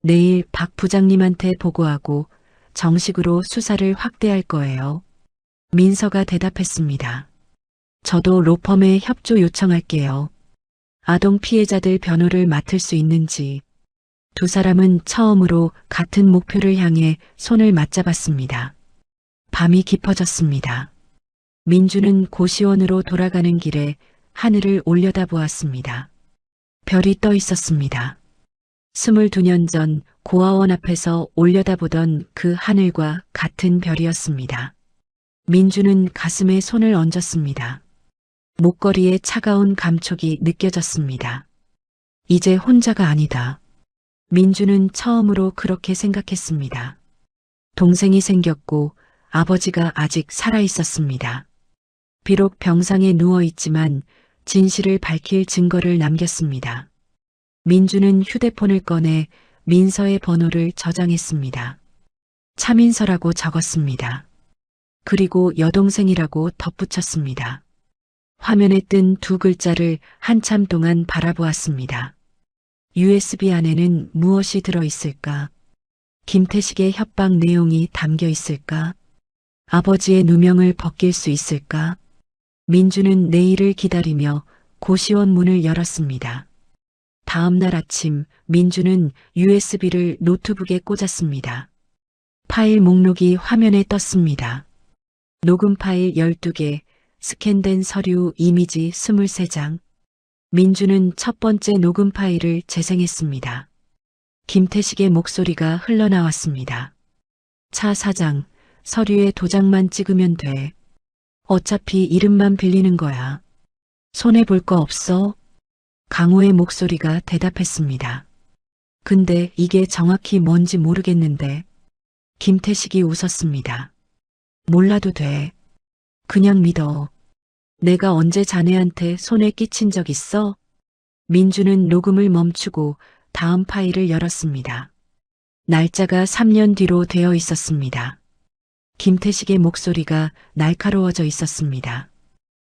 내일 박 부장님한테 보고하고 정식으로 수사를 확대할 거예요. 민서가 대답했습니다. 저도 로펌에 협조 요청할게요. 아동 피해자들 변호를 맡을 수 있는지. 두 사람은 처음으로 같은 목표를 향해 손을 맞잡았습니다. 밤이 깊어졌습니다. 민주는 고시원으로 돌아가는 길에 하늘을 올려다보았습니다. 별이 떠 있었습니다. 22년 전 고아원 앞에서 올려다보던 그 하늘과 같은 별이었습니다. 민주는 가슴에 손을 얹었습니다. 목걸이에 차가운 감촉이 느껴졌습니다. 이제 혼자가 아니다. 민주는 처음으로 그렇게 생각했습니다. 동생이 생겼고 아버지가 아직 살아 있었습니다. 비록 병상에 누워 있지만 진실을 밝힐 증거를 남겼습니다. 민주는 휴대폰을 꺼내 민서의 번호를 저장했습니다. 차민서라고 적었습니다. 그리고 여동생이라고 덧붙였습니다. 화면에 뜬 두 글자를 한참 동안 바라보았습니다. USB 안에는 무엇이 들어있을까? 김태식의 협박 내용이 담겨 있을까? 아버지의 누명을 벗길 수 있을까? 민주는 내일을 기다리며 고시원 문을 열었습니다. 다음 날 아침 민주는 USB를 노트북에 꽂았습니다. 파일 목록이 화면에 떴습니다. 녹음 파일 12개, 스캔된 서류 이미지 23장. 민주는 첫 번째 녹음 파일을 재생했습니다. 김태식의 목소리가 흘러나왔습니다. 차 사장, 서류에 도장만 찍으면 돼. 어차피 이름만 빌리는 거야. 손해볼 거 없어? 강호의 목소리가 대답했습니다. 근데 이게 정확히 뭔지 모르겠는데. 김태식이 웃었습니다. 몰라도 돼. 그냥 믿어. 내가 언제 자네한테 손해 끼친 적 있어? 민주는 녹음을 멈추고 다음 파일을 열었습니다. 날짜가 3년 뒤로 되어 있었습니다. 김태식의 목소리가 날카로워져 있었습니다.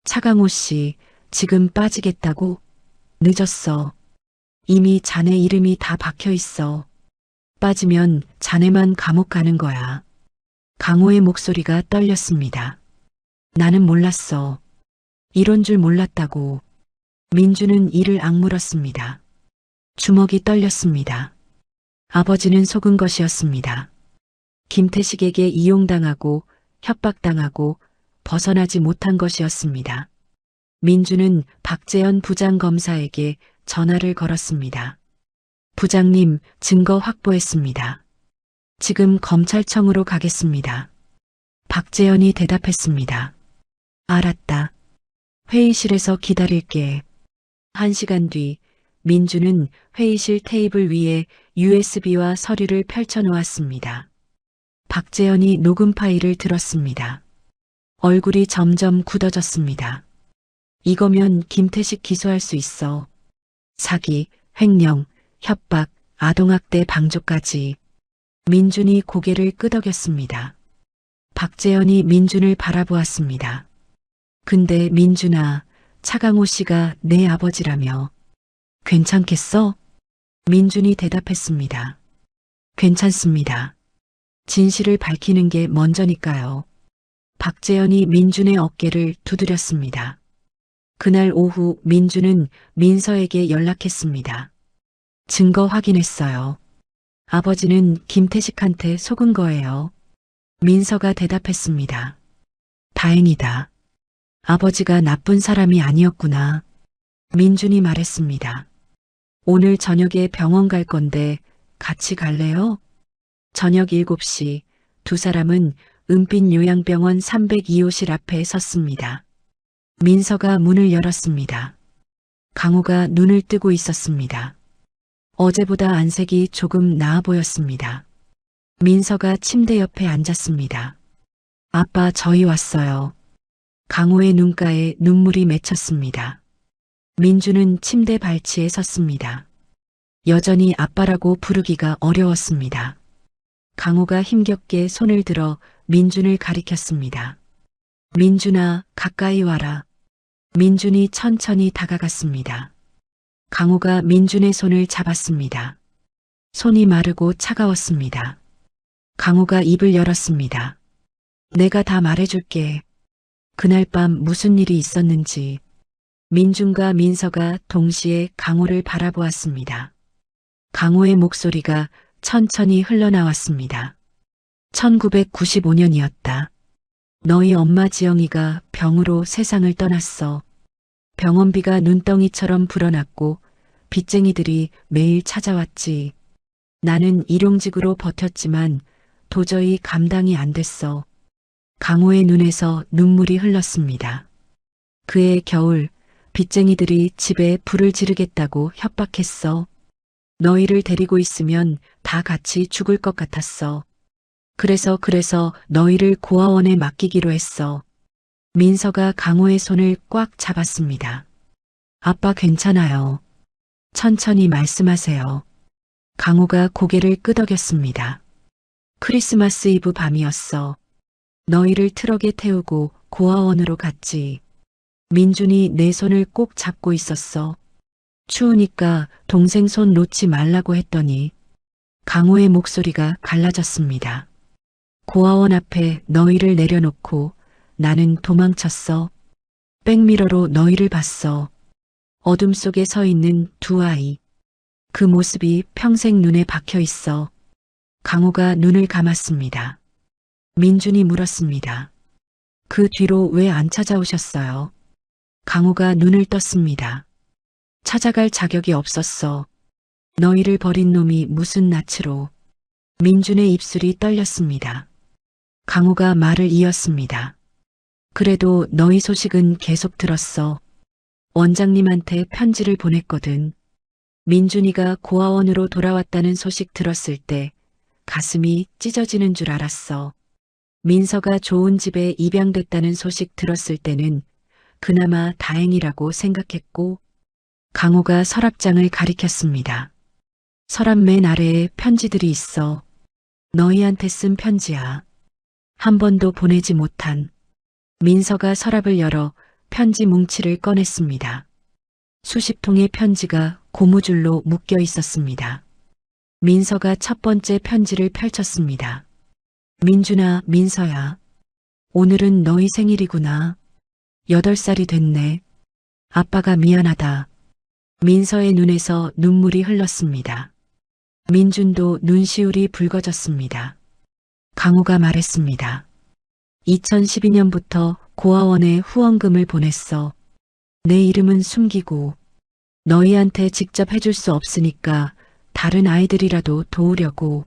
차강호 씨, 지금 빠지겠다고? 늦었어. 이미 자네 이름이 다 박혀 있어. 빠지면 자네만 감옥 가는 거야. 강호의 목소리가 떨렸습니다. 나는 몰랐어. 이런 줄 몰랐다고. 민주는 이를 악물었습니다. 주먹이 떨렸습니다. 아버지는 속은 것이었습니다. 김태식에게 이용당하고 협박당하고 벗어나지 못한 것이었습니다. 민주는 박재현 부장검사에게 전화를 걸었습니다. 부장님, 증거 확보했습니다. 지금 검찰청으로 가겠습니다. 박재현이 대답했습니다. 알았다. 회의실에서 기다릴게. 1시간 뒤 민주는 회의실 테이블 위에 USB와 서류를 펼쳐놓았습니다. 박재현이 녹음 파일을 들었습니다. 얼굴이 점점 굳어졌습니다. 이거면 김태식 기소할 수 있어. 사기, 횡령, 협박, 아동학대 방조까지. 민준이 고개를 끄덕였습니다. 박재현이 민준을 바라보았습니다. 근데 민준아, 차강호 씨가 내 아버지라며. 괜찮겠어? 민준이 대답했습니다. 괜찮습니다. 진실을 밝히는 게 먼저니까요. 박재현이 민준의 어깨를 두드렸습니다. 그날 오후 민준은 민서에게 연락했습니다. 증거 확인했어요. 아버지는 김태식한테 속은 거예요. 민서가 대답했습니다. 다행이다. 아버지가 나쁜 사람이 아니었구나. 민준이 말했습니다. 오늘 저녁에 병원 갈 건데 같이 갈래요? 저녁 7시 두 사람은 은빛 요양병원 302호실 앞에 섰습니다. 민서가 문을 열었습니다. 강호가 눈을 뜨고 있었습니다. 어제보다 안색이 조금 나아 보였습니다. 민서가 침대 옆에 앉았습니다. 아빠, 저희 왔어요. 강호의 눈가에 눈물이 맺혔습니다. 민주는 침대 발치에 섰습니다. 여전히 아빠라고 부르기가 어려웠습니다. 강호가 힘겹게 손을 들어 민준을 가리켰습니다. 민준아, 가까이 와라. 민준이 천천히 다가갔습니다. 강호가 민준의 손을 잡았습니다. 손이 마르고 차가웠습니다. 강호가 입을 열었습니다. 내가 다 말해줄게. 그날 밤 무슨 일이 있었는지. 민준과 민서가 동시에 강호를 바라보았습니다. 강호의 목소리가 천천히 흘러나왔습니다. 1995년이었다. 너희 엄마 지영이가 병으로 세상을 떠났어. 병원비가 눈덩이처럼 불어났고 빚쟁이들이 매일 찾아왔지. 나는 일용직으로 버텼지만 도저히 감당이 안 됐어. 강호의 눈에서 눈물이 흘렀습니다. 그해 겨울 빚쟁이들이 집에 불을 지르겠다고 협박했어. 너희를 데리고 있으면 다 같이 죽을 것 같았어. 그래서 너희를 고아원에 맡기기로 했어. 민서가 강호의 손을 꽉 잡았습니다. 아빠 괜찮아요. 천천히 말씀하세요. 강호가 고개를 끄덕였습니다. 크리스마스 이브 밤이었어. 너희를 트럭에 태우고 고아원으로 갔지. 민준이 내 손을 꼭 잡고 있었어. 추우니까 동생 손 놓지 말라고 했더니 강호의 목소리가 갈라졌습니다. 고아원 앞에 너희를 내려놓고 나는 도망쳤어. 백미러로 너희를 봤어. 어둠 속에 서 있는 두 아이. 그 모습이 평생 눈에 박혀 있어. 강호가 눈을 감았습니다. 민준이 물었습니다. 그 뒤로 왜 안 찾아오셨어요? 강호가 눈을 떴습니다. 찾아갈 자격이 없었어. 너희를 버린 놈이 무슨 낯으로. 민준의 입술이 떨렸습니다. 강호가 말을 이었습니다. 그래도 너희 소식은 계속 들었어. 원장님한테 편지를 보냈거든. 민준이가 고아원으로 돌아왔다는 소식 들었을 때 가슴이 찢어지는 줄 알았어. 민서가 좋은 집에 입양됐다는 소식 들었을 때는 그나마 다행이라고 생각했고, 강호가 서랍장을 가리켰습니다. 서랍 맨 아래에 편지들이 있어. 너희한테 쓴 편지야. 한 번도 보내지 못한. 민서가 서랍을 열어 편지 뭉치를 꺼냈습니다. 수십 통의 편지가 고무줄로 묶여 있었습니다. 민서가 첫 번째 편지를 펼쳤습니다. 민준아, 민서야. 오늘은 너희 생일이구나. 8살이 됐네. 아빠가 미안하다. 민서의 눈에서 눈물이 흘렀습니다. 민준도 눈시울이 붉어졌습니다. 강호가 말했습니다. 2012년부터 고아원에 후원금을 보냈어. 내 이름은 숨기고 너희한테 직접 해줄 수 없으니까 다른 아이들이라도 도우려고.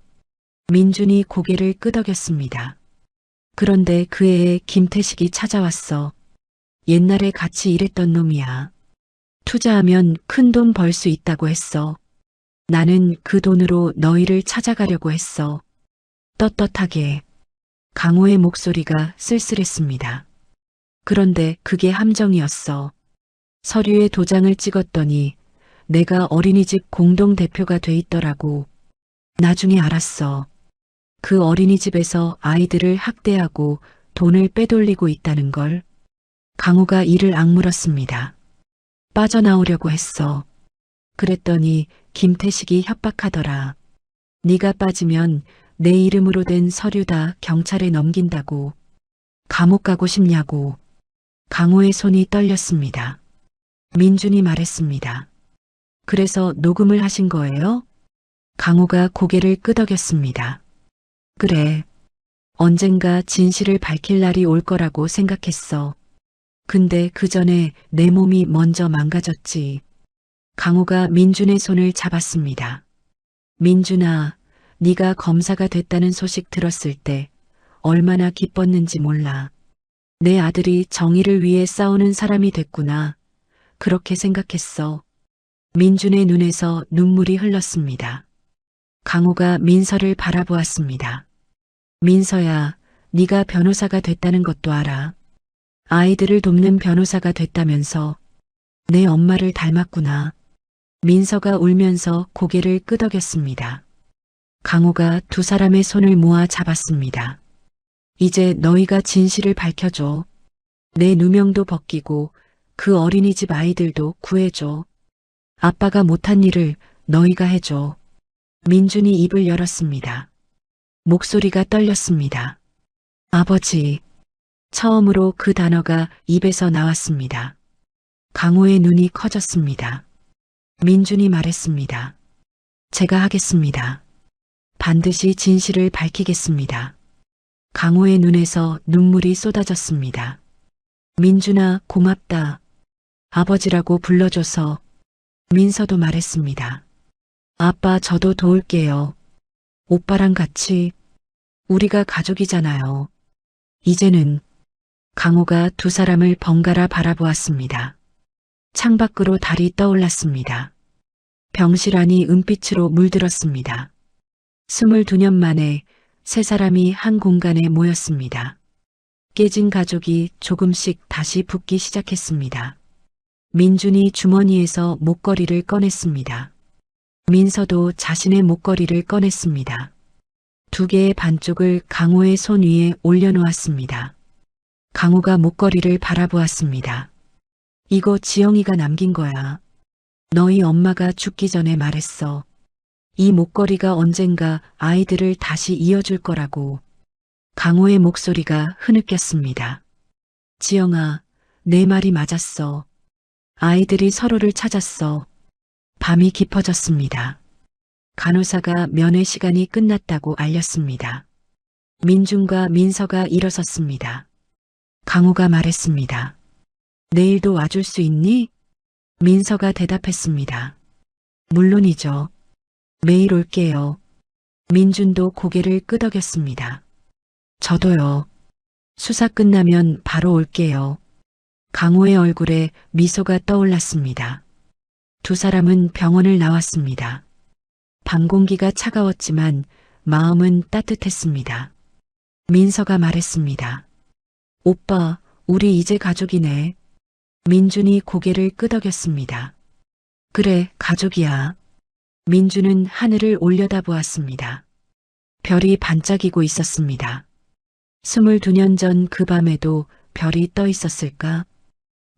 민준이 고개를 끄덕였습니다. 그런데 그 해에 김태식이 찾아왔어. 옛날에 같이 일했던 놈이야. 투자하면 큰 돈 벌 수 있다고 했어. 나는 그 돈으로 너희를 찾아가려고 했어. 떳떳하게. 강호의 목소리가 쓸쓸했습니다. 그런데 그게 함정이었어. 서류에 도장을 찍었더니 내가 어린이집 공동대표가 돼 있더라고. 나중에 알았어. 그 어린이집에서 아이들을 학대하고 돈을 빼돌리고 있다는 걸. 강호가 이를 악물었습니다. 빠져나오려고 했어. 그랬더니 김태식이 협박하더라. 네가 빠지면 내 이름으로 된 서류 다 경찰에 넘긴다고. 감옥 가고 싶냐고. 강호의 손이 떨렸습니다. 민준이 말했습니다. 그래서 녹음을 하신 거예요? 강호가 고개를 끄덕였습니다. 그래. 언젠가 진실을 밝힐 날이 올 거라고 생각했어. 근데 그 전에 내 몸이 먼저 망가졌지. 강호가 민준의 손을 잡았습니다. 민준아, 네가 검사가 됐다는 소식 들었을 때 얼마나 기뻤는지 몰라. 내 아들이 정의를 위해 싸우는 사람이 됐구나. 그렇게 생각했어. 민준의 눈에서 눈물이 흘렀습니다. 강호가 민서를 바라보았습니다. 민서야, 네가 변호사가 됐다는 것도 알아. 아이들을 돕는 변호사가 됐다면서. 내 엄마를 닮았구나. 민서가 울면서 고개를 끄덕였습니다. 강호가 두 사람의 손을 모아 잡았습니다. 이제 너희가 진실을 밝혀줘. 내 누명도 벗기고 그 어린이집 아이들도 구해줘. 아빠가 못한 일을 너희가 해줘. 민준이 입을 열었습니다. 목소리가 떨렸습니다. 아버지. 처음으로 그 단어가 입에서 나왔습니다. 강호의 눈이 커졌습니다. 민준이 말했습니다. 제가 하겠습니다. 반드시 진실을 밝히겠습니다. 강호의 눈에서 눈물이 쏟아졌습니다. 민준아, 고맙다. 아버지라고 불러줘서. 민서도 말했습니다. 아빠, 저도 도울게요. 오빠랑 같이. 우리가 가족이잖아요. 이제는. 강호가 두 사람을 번갈아 바라보았습니다. 창밖으로 달이 떠올랐습니다. 병실 안이 은빛으로 물들었습니다. 22년 만에 세 사람이 한 공간에 모였습니다. 깨진 가족이 조금씩 다시 붙기 시작했습니다. 민준이 주머니에서 목걸이를 꺼냈습니다. 민서도 자신의 목걸이를 꺼냈습니다. 두 개의 반쪽을 강호의 손 위에 올려놓았습니다. 강호가 목걸이를 바라보았습니다. 이거 지영이가 남긴 거야. 너희 엄마가 죽기 전에 말했어. 이 목걸이가 언젠가 아이들을 다시 이어줄 거라고. 강호의 목소리가 흐느꼈습니다. 지영아, 내 말이 맞았어. 아이들이 서로를 찾았어. 밤이 깊어졌습니다. 간호사가 면회 시간이 끝났다고 알렸습니다. 민준과 민서가 일어섰습니다. 강호가 말했습니다. 내일도 와줄 수 있니? 민서가 대답했습니다. 물론이죠. 매일 올게요. 민준도 고개를 끄덕였습니다. 저도요. 수사 끝나면 바로 올게요. 강호의 얼굴에 미소가 떠올랐습니다. 두 사람은 병원을 나왔습니다. 밤 공기가 차가웠지만 마음은 따뜻했습니다. 민서가 말했습니다. 오빠, 우리 이제 가족이네. 민준이 고개를 끄덕였습니다. 그래, 가족이야. 민준은 하늘을 올려다보았습니다. 별이 반짝이고 있었습니다. 22년 전 그 밤에도 별이 떠 있었을까?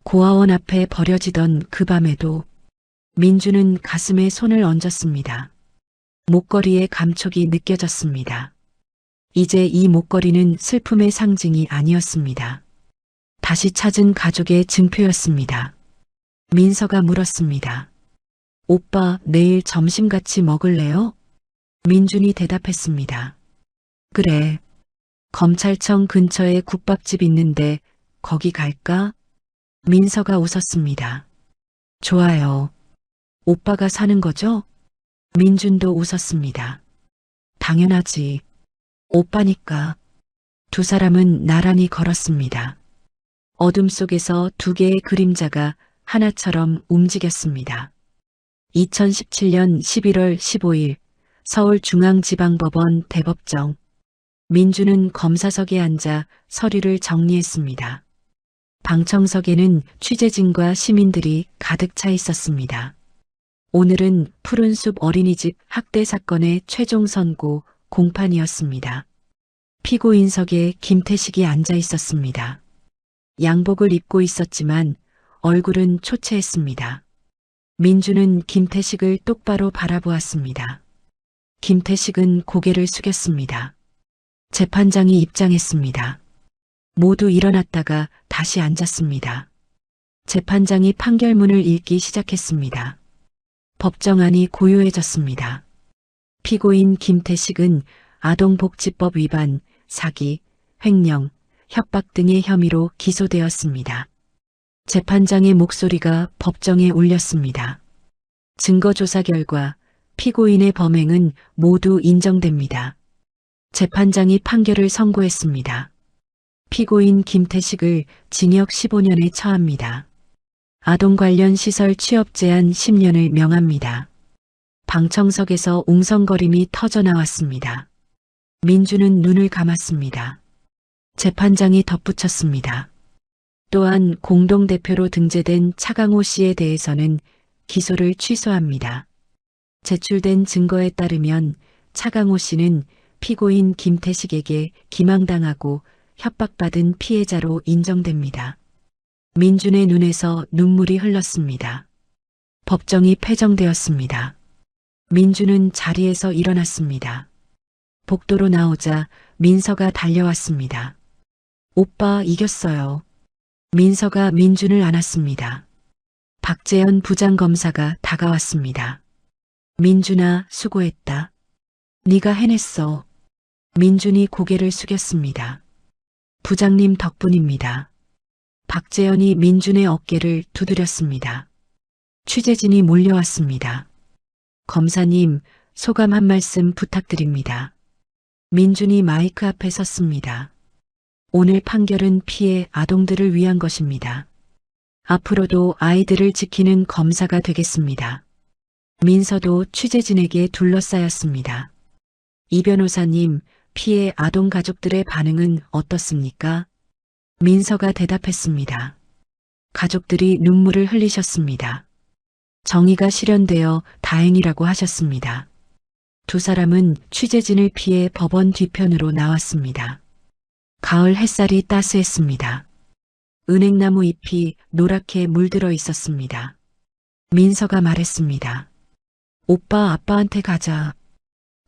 고아원 앞에 버려지던 그 밤에도. 민준은 가슴에 손을 얹었습니다. 목걸이의 감촉이 느껴졌습니다. 이제 이 목걸이는 슬픔의 상징이 아니었습니다. 다시 찾은 가족의 증표였습니다. 민서가 물었습니다. 오빠, 내일 점심 같이 먹을래요? 민준이 대답했습니다. 그래. 검찰청 근처에 국밥집 있는데 거기 갈까? 민서가 웃었습니다. 좋아요. 오빠가 사는 거죠? 민준도 웃었습니다. 당연하지. 오빠니까. 두 사람은 나란히 걸었습니다. 어둠 속에서 두 개의 그림자가 하나처럼 움직였습니다. 2017년 11월 15일 서울중앙지방법원 대법정. 민준은 검사석에 앉아 서류를 정리했습니다. 방청석에는 취재진과 시민들이 가득 차 있었습니다. 오늘은 푸른숲 어린이집 학대 사건의 최종 선고 공판이었습니다. 피고인석에 김태식이 앉아 있었습니다. 양복을 입고 있었지만 얼굴은 초췌했습니다. 민준은 김태식을 똑바로 바라보았습니다. 김태식은 고개를 숙였습니다. 재판장이 입장했습니다. 모두 일어났다가 다시 앉았습니다. 재판장이 판결문을 읽기 시작했습니다. 법정안이 고요해졌습니다. 피고인 김태식은 아동복지법 위반, 사기, 횡령, 협박 등의 혐의로 기소되었습니다. 재판장의 목소리가 법정에 울렸습니다. 증거조사 결과 피고인의 범행은 모두 인정됩니다. 재판장이 판결을 선고했습니다. 피고인 김태식을 징역 15년에 처합니다. 아동 관련 시설 취업 제한 10년을 명합니다. 방청석에서 웅성거림이 터져나왔습니다. 민준은 눈을 감았습니다. 재판장이 덧붙였습니다. 또한 공동대표로 등재된 차강호 씨에 대해서는 기소를 취소합니다. 제출된 증거에 따르면 차강호 씨는 피고인 김태식에게 기망당하고 협박받은 피해자로 인정됩니다. 민준의 눈에서 눈물이 흘렀습니다. 법정이 폐정되었습니다. 민준은 자리에서 일어났습니다. 복도로 나오자 민서가 달려왔습니다. 오빠 이겼어요. 민서가 민준을 안았습니다. 박재현 부장검사가 다가왔습니다. 민준아, 수고했다. 네가 해냈어. 민준이 고개를 숙였습니다. 부장님 덕분입니다. 박재현이 민준의 어깨를 두드렸습니다. 취재진이 몰려왔습니다. 검사님, 소감 한 말씀 부탁드립니다. 민준이 마이크 앞에 섰습니다. 오늘 판결은 피해 아동들을 위한 것입니다. 앞으로도 아이들을 지키는 검사가 되겠습니다. 민서도 취재진에게 둘러싸였습니다. 이 변호사님, 피해 아동 가족들의 반응은 어떻습니까? 민서가 대답했습니다. 가족들이 눈물을 흘리셨습니다. 정의가 실현되어 다행이라고 하셨습니다. 두 사람은 취재진을 피해 법원 뒤편으로 나왔습니다. 가을 햇살이 따스했습니다. 은행나무 잎이 노랗게 물들어 있었습니다. 민서가 말했습니다. 오빠, 아빠한테 가자.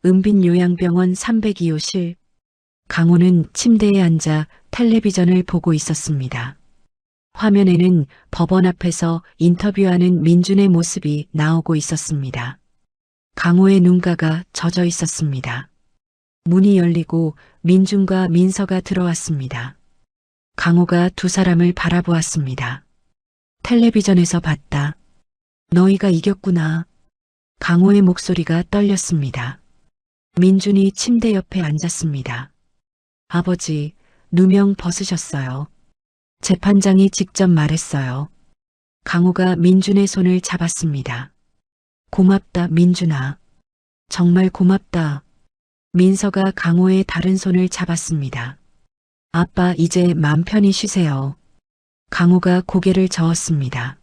은빈요양병원 302호실. 강호는 침대에 앉아 텔레비전을 보고 있었습니다. 화면에는 법원 앞에서 인터뷰하는 민준의 모습이 나오고 있었습니다. 강호의 눈가가 젖어 있었습니다. 문이 열리고 민준과 민서가 들어왔습니다. 강호가 두 사람을 바라보았습니다. 텔레비전에서 봤다. 너희가 이겼구나. 강호의 목소리가 떨렸습니다. 민준이 침대 옆에 앉았습니다. 아버지, 누명 벗으셨어요. 재판장이 직접 말했어요. 강호가 민준의 손을 잡았습니다. 고맙다, 민준아. 정말 고맙다. 민서가 강호의 다른 손을 잡았습니다. 아빠, 이제 맘 편히 쉬세요. 강호가 고개를 저었습니다.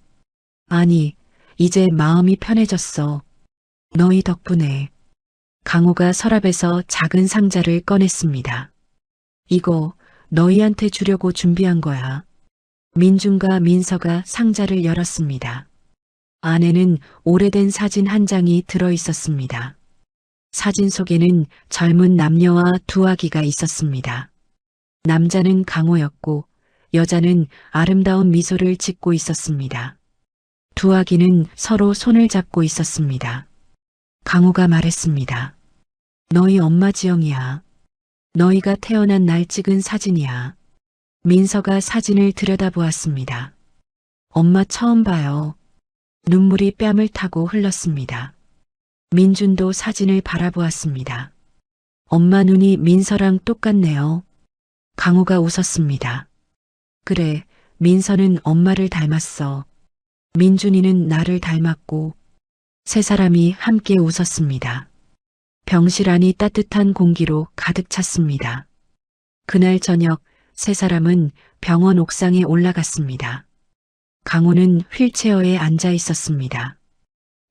아니, 이제 마음이 편해졌어. 너희 덕분에. 강호가 서랍에서 작은 상자를 꺼냈습니다. 이거 너희한테 주려고 준비한 거야. 민준과 민서가 상자를 열었습니다. 안에는 오래된 사진 한 장이 들어 있었습니다. 사진 속에는 젊은 남녀와 두 아기가 있었습니다. 남자는 강호였고 여자는 아름다운 미소를 짓고 있었습니다. 두 아기는 서로 손을 잡고 있었습니다. 강호가 말했습니다. 너희 엄마 지영이야. 너희가 태어난 날 찍은 사진이야. 민서가 사진을 들여다보았습니다. 엄마 처음 봐요. 눈물이 뺨을 타고 흘렀습니다. 민준도 사진을 바라보았습니다. 엄마 눈이 민서랑 똑같네요. 강호가 웃었습니다. 그래, 민서는 엄마를 닮았어. 민준이는 나를 닮았고. 세 사람이 함께 웃었습니다. 병실 안이 따뜻한 공기로 가득 찼습니다. 그날 저녁 세 사람은 병원 옥상에 올라갔습니다. 강호는 휠체어에 앉아 있었습니다.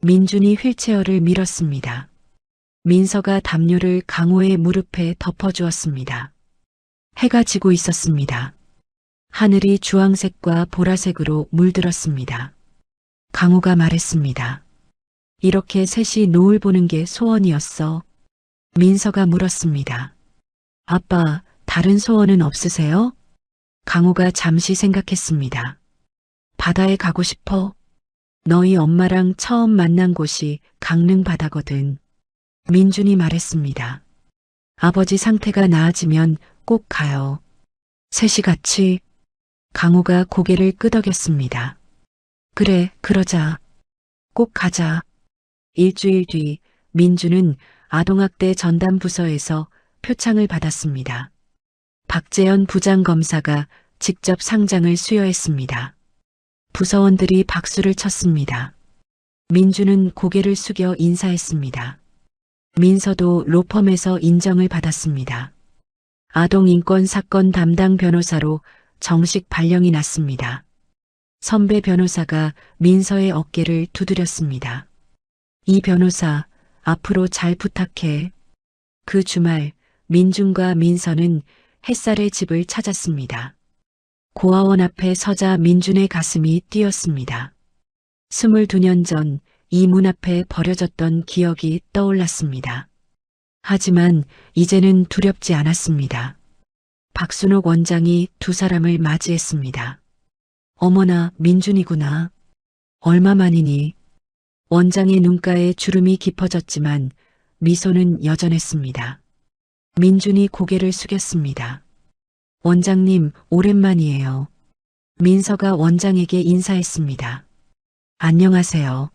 민준이 휠체어를 밀었습니다. 민서가 담요를 강호의 무릎에 덮어주었습니다. 해가 지고 있었습니다. 하늘이 주황색과 보라색으로 물들었습니다. 강호가 말했습니다. 이렇게 셋이 노을 보는 게 소원이었어. 민서가 물었습니다. 아빠, 다른 소원은 없으세요? 강호가 잠시 생각했습니다. 바다에 가고 싶어. 너희 엄마랑 처음 만난 곳이 강릉 바다거든. 민준이 말했습니다. 아버지 상태가 나아지면 꼭 가요. 셋이 같이. 강호가 고개를 끄덕였습니다. 그래, 그러자. 꼭 가자. 일주일 뒤 민준은 아동학대 전담 부서에서 표창을 받았습니다. 박재현 부장검사가 직접 상장을 수여했습니다. 부서원들이 박수를 쳤습니다. 민준은 고개를 숙여 인사했습니다. 민서도 로펌에서 인정을 받았습니다. 아동인권 사건 담당 변호사로 정식 발령이 났습니다. 선배 변호사가 민서의 어깨를 두드렸습니다. 이 변호사, 앞으로 잘 부탁해. 그 주말 민준과 민서는 햇살의 집을 찾았습니다. 고아원 앞에 서자 민준의 가슴이 뛰었습니다. 22년 전 이 문 앞에 버려졌던 기억이 떠올랐습니다. 하지만 이제는 두렵지 않았습니다. 박순옥 원장이 두 사람을 맞이했습니다. 어머나, 민준이구나. 얼마만이니? 원장의 눈가에 주름이 깊어졌지만 미소는 여전했습니다. 민준이 고개를 숙였습니다. 원장님, 오랜만이에요. 민서가 원장에게 인사했습니다. 안녕하세요.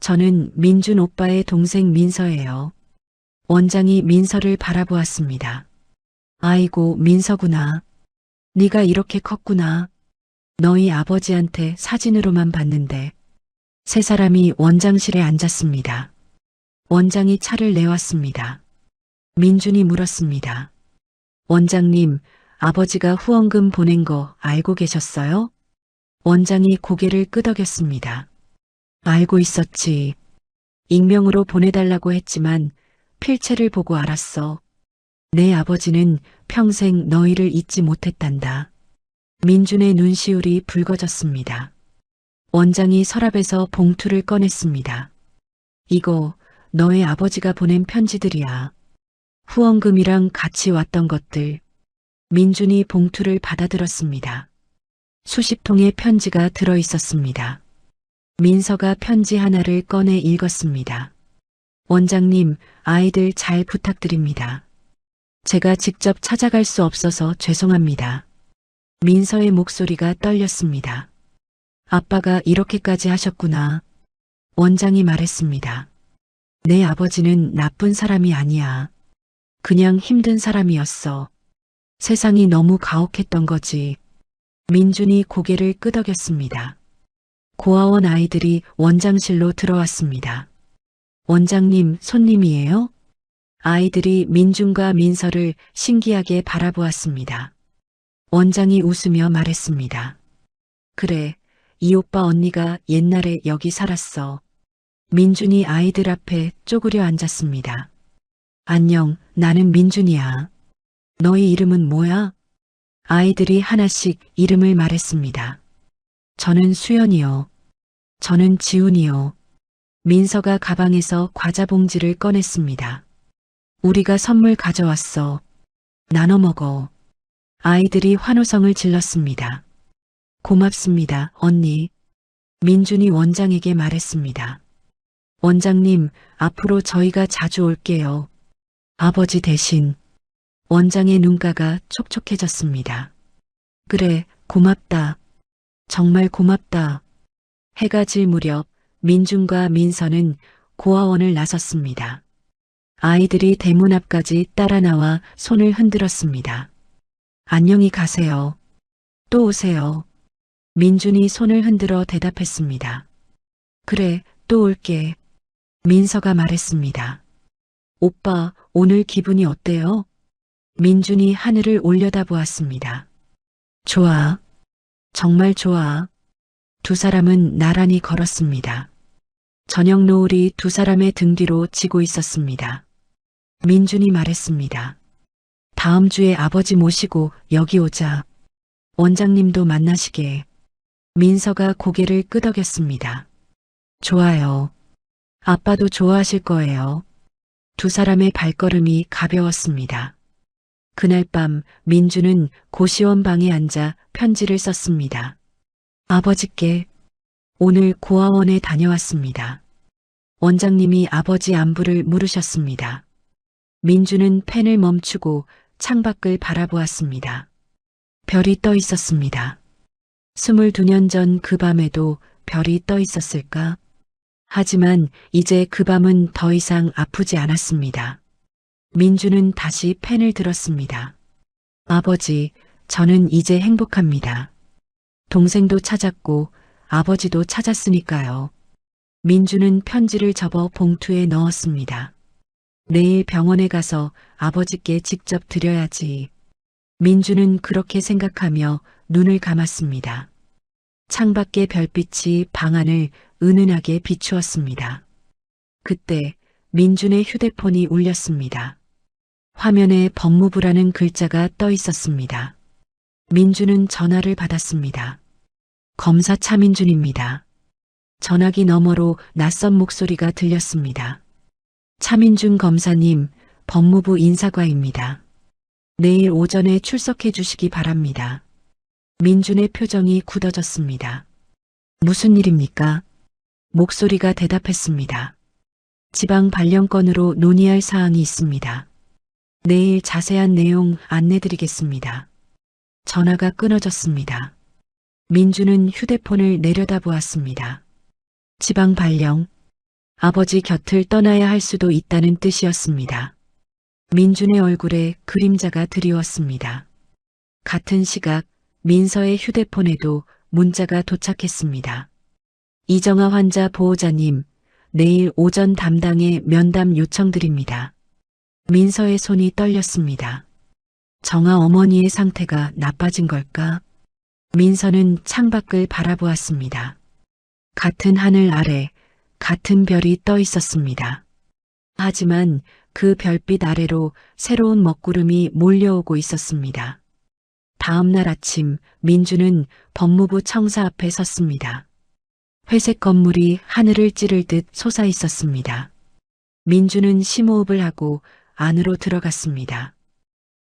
저는 민준 오빠의 동생 민서예요. 원장이 민서를 바라보았습니다. 아이고, 민서구나. 네가 이렇게 컸구나. 너희 아버지한테 사진으로만 봤는데. 세 사람이 원장실에 앉았습니다. 원장이 차를 내왔습니다. 민준이 물었습니다. 원장님, 아버지가 후원금 보낸 거 알고 계셨어요? 원장이 고개를 끄덕였습니다. 알고 있었지. 익명으로 보내달라고 했지만 필체를 보고 알았어. 내 아버지는 평생 너희를 잊지 못했단다. 민준의 눈시울이 붉어졌습니다. 원장이 서랍에서 봉투를 꺼냈습니다. 이거 너의 아버지가 보낸 편지들이야. 후원금이랑 같이 왔던 것들. 민준이 봉투를 받아들었습니다. 수십 통의 편지가 들어 있었습니다. 민서가 편지 하나를 꺼내 읽었습니다. 원장님, 아이들 잘 부탁드립니다. 제가 직접 찾아갈 수 없어서 죄송합니다. 민서의 목소리가 떨렸습니다. 아빠가 이렇게까지 하셨구나. 원장이 말했습니다. 내 아버지는 나쁜 사람이 아니야. 그냥 힘든 사람이었어. 세상이 너무 가혹했던 거지. 민준이 고개를 끄덕였습니다. 고아원 아이들이 원장실로 들어왔습니다. 원장님, 손님이에요? 아이들이 민준과 민서를 신기하게 바라보았습니다. 원장이 웃으며 말했습니다. 그래, 이 오빠 언니가 옛날에 여기 살았어. 민준이 아이들 앞에 쪼그려 앉았습니다. 안녕, 나는 민준이야. 너희 이름은 뭐야? 아이들이 하나씩 이름을 말했습니다. 저는 수연이요. 저는 지훈이요. 민서가 가방에서 과자 봉지를 꺼냈습니다. 우리가 선물 가져왔어. 나눠 먹어. 아이들이 환호성을 질렀습니다. 고맙습니다, 언니. 민준이 원장에게 말했습니다. 원장님, 앞으로 저희가 자주 올게요. 아버지 대신. 원장의 눈가가 촉촉해졌습니다. 그래, 고맙다. 정말 고맙다. 해가 질 무렵 민준과 민서는 고아원을 나섰습니다. 아이들이 대문 앞까지 따라 나와 손을 흔들었습니다. 안녕히 가세요. 또 오세요. 민준이 손을 흔들어 대답했습니다. 그래, 또 올게. 민서가 말했습니다. 오빠, 오늘 기분이 어때요? 민준이 하늘을 올려다보았습니다. 좋아. 정말 좋아. 두 사람은 나란히 걸었습니다. 저녁 노을이 두 사람의 등 뒤로 지고 있었습니다. 민준이 말했습니다. 다음 주에 아버지 모시고 여기 오자. 원장님도 만나시게. 민서가 고개를 끄덕였습니다. 좋아요. 아빠도 좋아하실 거예요. 두 사람의 발걸음이 가벼웠습니다. 그날 밤 민주는 고시원 방에 앉아 편지를 썼습니다. 아버지께 오늘 고아원에 다녀왔습니다. 원장님이 아버지 안부를 물으셨습니다. 민주는 펜을 멈추고 창밖을 바라보았습니다. 별이 떠 있었습니다. 22년 전 그 밤에도 별이 떠 있었을까? 하지만 이제 그 밤은 더 이상 아프지 않았습니다. 민주는 다시 펜을 들었습니다. 아버지, 저는 이제 행복합니다. 동생도 찾았고 아버지도 찾았으니까요. 민주는 편지를 접어 봉투에 넣었습니다. 내일 병원에 가서 아버지께 직접 드려야지. 민주는 그렇게 생각하며 눈을 감았습니다. 창밖의 별빛이 방 안을 은은하게 비추었습니다. 그때 민준의 휴대폰이 울렸습니다. 화면에 법무부라는 글자가 떠 있었습니다. 민준은 전화를 받았습니다. 검사 차민준입니다. 전화기 너머로 낯선 목소리가 들렸습니다. 차민준 검사님, 법무부 인사과입니다. 내일 오전에 출석해 주시기 바랍니다. 민준의 표정이 굳어졌습니다. 무슨 일입니까? 목소리가 대답했습니다. 지방 발령권으로 논의할 사항이 있습니다. 내일 자세한 내용 안내드리겠습니다. 전화가 끊어졌습니다. 민준은 휴대폰을 내려다보았습니다. 지방 발령. 아버지 곁을 떠나야 할 수도 있다는 뜻이었습니다. 민준의 얼굴에 그림자가 드리웠습니다. 같은 시각 민서의 휴대폰에도 문자가 도착했습니다. 이정아 환자 보호자님, 내일 오전 담당에 면담 요청드립니다. 민서의 손이 떨렸습니다. 정아 어머니의 상태가 나빠진 걸까? 민서는 창밖을 바라보았습니다. 같은 하늘 아래 같은 별이 떠 있었습니다. 하지만 그 별빛 아래로 새로운 먹구름이 몰려오고 있었습니다. 다음 날 아침 민주는 법무부 청사 앞에 섰습니다. 회색 건물이 하늘을 찌를 듯 솟아 있었습니다. 민주는 심호흡을 하고 안으로 들어갔습니다.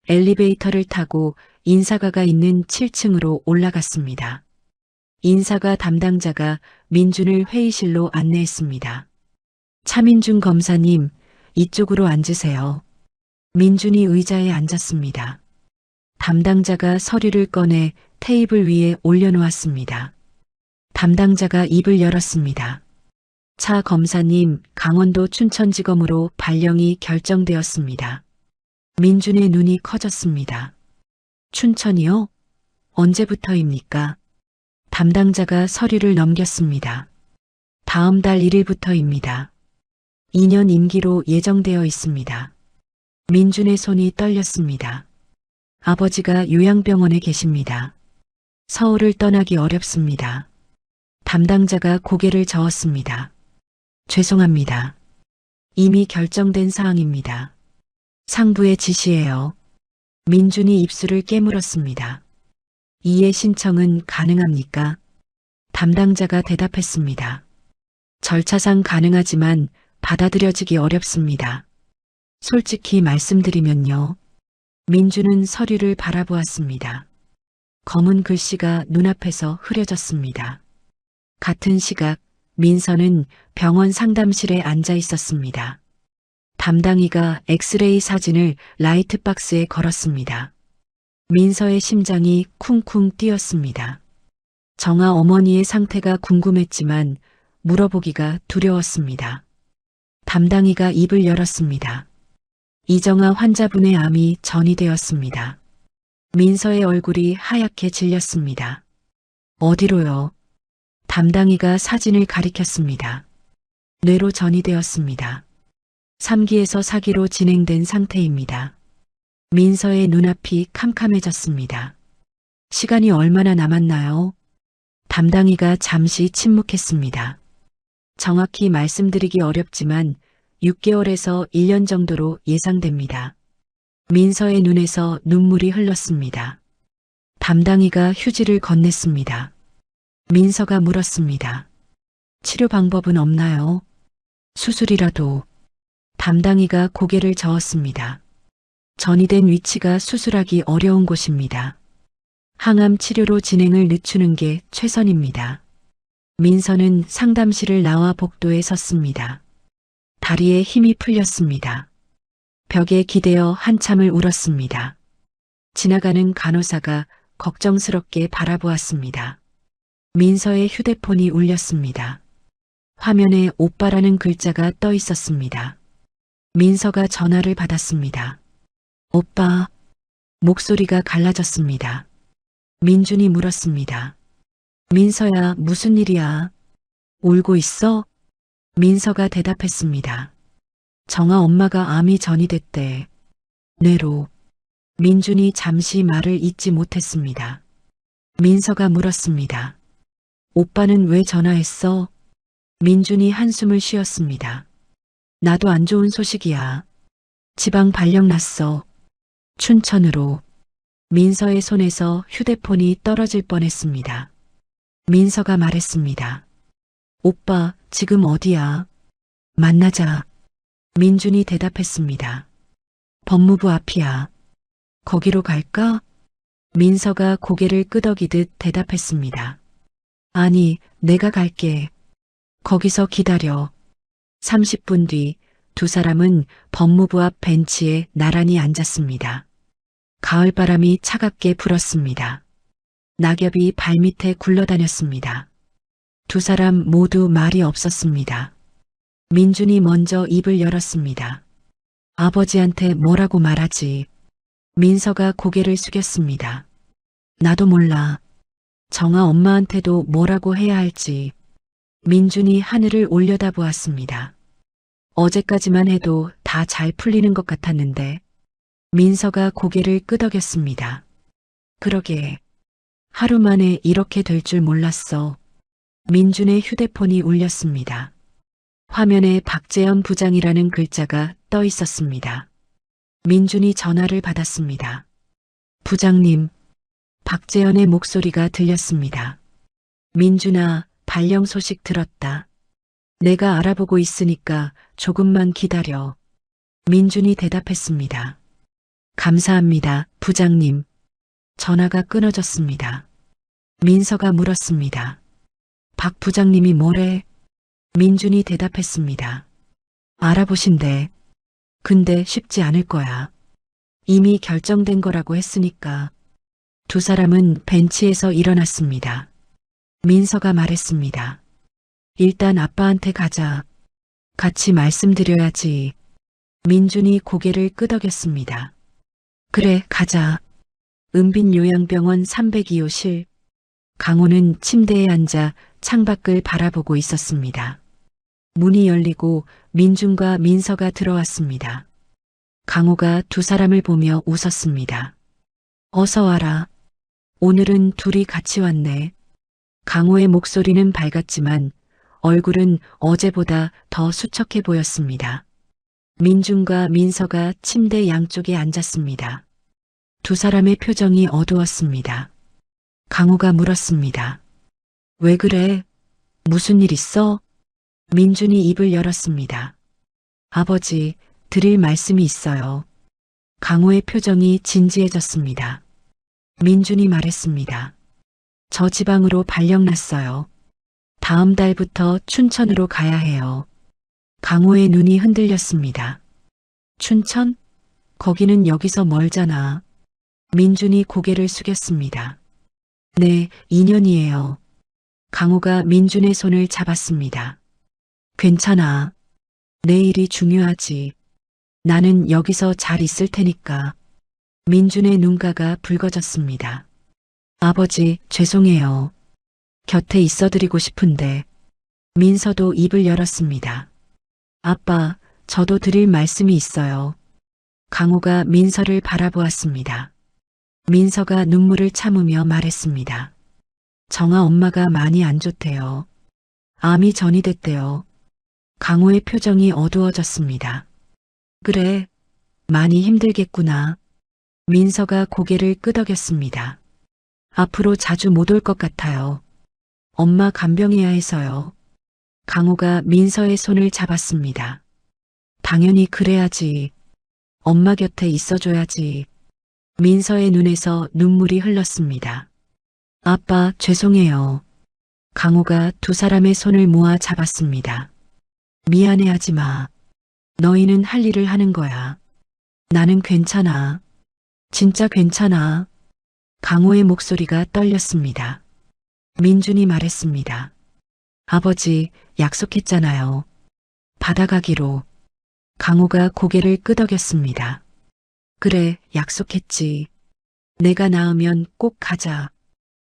엘리베이터를 타고 인사가가 있는 7층으로 올라갔습니다. 인사가 담당자가 민준을 회의실로 안내했습니다. 차민준 검사님, 이쪽으로 앉으세요. 민준이 의자에 앉았습니다. 담당자가 서류를 꺼내 테이블 위에 올려놓았습니다. 담당자가 입을 열었습니다. 차 검사님, 강원도 춘천지검으로 발령이 결정되었습니다. 민준의 눈이 커졌습니다. 춘천이요? 언제부터입니까? 담당자가 서류를 넘겼습니다. 다음 달 1일부터입니다. 2년 임기로 예정되어 있습니다. 민준의 손이 떨렸습니다. 아버지가 요양병원에 계십니다. 서울을 떠나기 어렵습니다. 담당자가 고개를 저었습니다. 죄송합니다. 이미 결정된 사항입니다. 상부의 지시예요. 민준이 입술을 깨물었습니다. 이해 신청은 가능합니까? 담당자가 대답했습니다. 절차상 가능하지만 받아들여지기 어렵습니다. 솔직히 말씀드리면요. 민준은 서류를 바라보았습니다. 검은 글씨가 눈앞에서 흐려졌습니다. 같은 시각 민서는 병원 상담실에 앉아 있었습니다. 담당이가 엑스레이 사진을 라이트박스에 걸었습니다. 민서의 심장이 쿵쿵 뛰었습니다. 정아 어머니의 상태가 궁금했지만 물어보기가 두려웠습니다. 담당이가 입을 열었습니다. 이정아 환자분의 암이 전이되었습니다. 민서의 얼굴이 하얗게 질렸습니다. 어디로요? 담당이가 사진을 가리켰습니다. 뇌로 전이되었습니다. 3기에서 4기로 진행된 상태입니다. 민서의 눈앞이 캄캄해졌습니다. 시간이 얼마나 남았나요? 담당이가 잠시 침묵했습니다. 정확히 말씀드리기 어렵지만 6개월에서 1년 정도로 예상됩니다. 민서의 눈에서 눈물이 흘렀습니다. 담당이가 휴지를 건넸습니다. 민서가 물었습니다. 치료 방법은 없나요? 수술이라도. 담당이가 고개를 저었습니다. 전이된 위치가 수술하기 어려운 곳입니다. 항암 치료로 진행을 늦추는 게 최선입니다. 민서는 상담실을 나와 복도에 섰습니다. 다리에 힘이 풀렸습니다. 벽에 기대어 한참을 울었습니다. 지나가는 간호사가 걱정스럽게 바라보았습니다. 민서의 휴대폰이 울렸습니다. 화면에 오빠라는 글자가 떠 있었습니다. 민서가 전화를 받았습니다. 오빠. 목소리가 갈라졌습니다. 민준이 물었습니다. 민서야, 무슨 일이야? 울고 있어? 민서가 대답했습니다. 정아 엄마가 암이 전이됐대. 뇌로. 민준이 잠시 말을 잇지 못했습니다. 민서가 물었습니다. 오빠는 왜 전화했어? 민준이 한숨을 쉬었습니다. 나도 안 좋은 소식이야. 지방 발령 났어. 춘천으로. 민서의 손에서 휴대폰이 떨어질 뻔했습니다. 민서가 말했습니다. 오빠, 지금 어디야? 만나자. 민준이 대답했습니다. 법무부 앞이야. 거기로 갈까? 민서가 고개를 끄덕이듯 대답했습니다. 아니, 내가 갈게. 거기서 기다려. 30분 뒤 두 사람은 법무부 앞 벤치에 나란히 앉았습니다. 가을바람이 차갑게 불었습니다. 낙엽이 발밑에 굴러다녔습니다. 두 사람 모두 말이 없었습니다. 민준이 먼저 입을 열었습니다. 아버지한테 뭐라고 말하지? 민서가 고개를 숙였습니다. 나도 몰라. 정아 엄마한테도 뭐라고 해야 할지. 민준이 하늘을 올려다보았습니다. 어제까지만 해도 다 잘 풀리는 것 같았는데 민서가 고개를 끄덕였습니다. 그러게. 하루 만에 이렇게 될 줄 몰랐어. 민준의 휴대폰이 울렸습니다. 화면에 박재현 부장이라는 글자가 떠 있었습니다. 민준이 전화를 받았습니다. 부장님, 박재현의 목소리가 들렸습니다. 민준아, 발령 소식 들었다. 내가 알아보고 있으니까 조금만 기다려. 민준이 대답했습니다. 감사합니다, 부장님. 전화가 끊어졌습니다. 민서가 물었습니다. 박 부장님이 뭐래? 민준이 대답했습니다. 알아보신대. 근데 쉽지 않을 거야. 이미 결정된 거라고 했으니까. 두 사람은 벤치에서 일어났습니다. 민서가 말했습니다. 일단 아빠한테 가자. 같이 말씀드려야지. 민준이 고개를 끄덕였습니다. 그래, 가자. 은빈요양병원 302호실. 강호는 침대에 앉아 창밖을 바라보고 있었습니다. 문이 열리고 민준과 민서가 들어왔습니다. 강호가 두 사람을 보며 웃었습니다. 어서 와라. 오늘은 둘이 같이 왔네. 강호의 목소리는 밝았지만 얼굴은 어제보다 더 수척해 보였습니다. 민준과 민서가 침대 양쪽에 앉았습니다. 두 사람의 표정이 어두웠습니다. 강호가 물었습니다. 왜 그래? 무슨 일 있어? 민준이 입을 열었습니다. 아버지, 드릴 말씀이 있어요. 강호의 표정이 진지해졌습니다. 민준이 말했습니다. 저 지방으로 발령 났어요. 다음 달부터 춘천으로 가야 해요. 강호의 눈이 흔들렸습니다. 춘천? 거기는 여기서 멀잖아. 민준이 고개를 숙였습니다. 네, 2년이에요. 강호가 민준의 손을 잡았습니다. 괜찮아. 내일이 중요하지. 나는 여기서 잘 있을 테니까. 민준의 눈가가 붉어졌습니다. 아버지, 죄송해요. 곁에 있어드리고 싶은데. 민서도 입을 열었습니다. 아빠, 저도 드릴 말씀이 있어요. 강호가 민서를 바라보았습니다. 민서가 눈물을 참으며 말했습니다. 정아 엄마가 많이 안 좋대요. 암이 전이됐대요. 강호의 표정이 어두워졌습니다. 그래, 많이 힘들겠구나. 민서가 고개를 끄덕였습니다. 앞으로 자주 못 올 것 같아요. 엄마 간병해야 해서요. 강호가 민서의 손을 잡았습니다. 당연히 그래야지. 엄마 곁에 있어줘야지. 민서의 눈에서 눈물이 흘렀습니다. 아빠, 죄송해요. 강호가 두 사람의 손을 모아 잡았습니다. 미안해하지 마. 너희는 할 일을 하는 거야. 나는 괜찮아. 진짜 괜찮아. 강호의 목소리가 떨렸습니다. 민준이 말했습니다. 아버지, 약속했잖아요. 받아가기로. 강호가 고개를 끄덕였습니다. 그래, 약속했지. 내가 나으면 꼭 가자.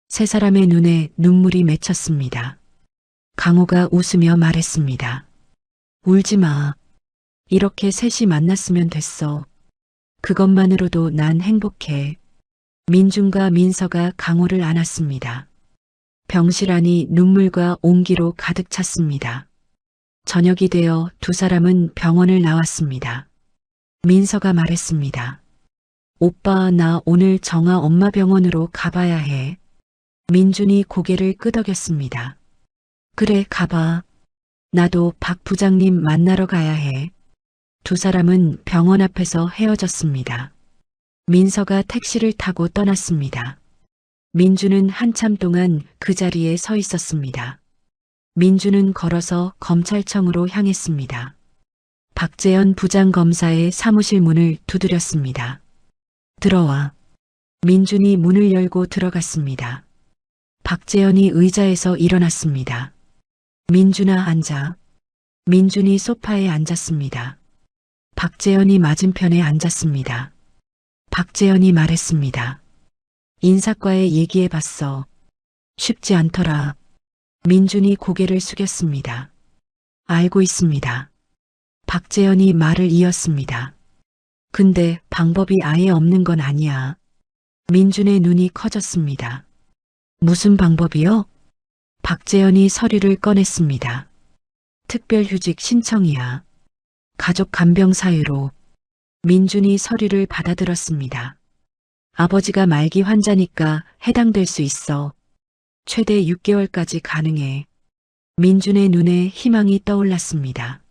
세 사람의 눈에 눈물이 맺혔습니다. 강호가 웃으며 말했습니다. 울지 마. 이렇게 셋이 만났으면 됐어. 그것만으로도 난 행복해. 민준과 민서가 강호를 안았습니다. 병실 안이 눈물과 온기로 가득 찼습니다. 저녁이 되어 두 사람은 병원을 나왔습니다. 민서가 말했습니다. 오빠, 나 오늘 정아 엄마 병원으로 가봐야 해. 민준이 고개를 끄덕였습니다. 그래, 가봐. 나도 박 부장님 만나러 가야 해. 두 사람은 병원 앞에서 헤어졌습니다. 민서가 택시를 타고 떠났습니다. 민주는 한참 동안 그 자리에 서 있었습니다. 민주는 걸어서 검찰청으로 향했습니다. 박재현 부장검사의 사무실 문을 두드렸습니다. 들어와. 민준이 문을 열고 들어갔습니다. 박재현이 의자에서 일어났습니다. 민준아, 앉아. 민준이 소파에 앉았습니다. 박재현이 맞은편에 앉았습니다. 박재현이 말했습니다. 인사과에 얘기해봤어. 쉽지 않더라. 민준이 고개를 숙였습니다. 알고 있습니다. 박재현이 말을 이었습니다. 근데 방법이 아예 없는 건 아니야. 민준의 눈이 커졌습니다. 무슨 방법이요? 박재현이 서류를 꺼냈습니다. 특별휴직 신청이야. 가족 간병 사유로. 민준이 서류를 받아들었습니다. 아버지가 말기 환자니까 해당될 수 있어. 최대 6개월까지 가능해. 민준의 눈에 희망이 떠올랐습니다.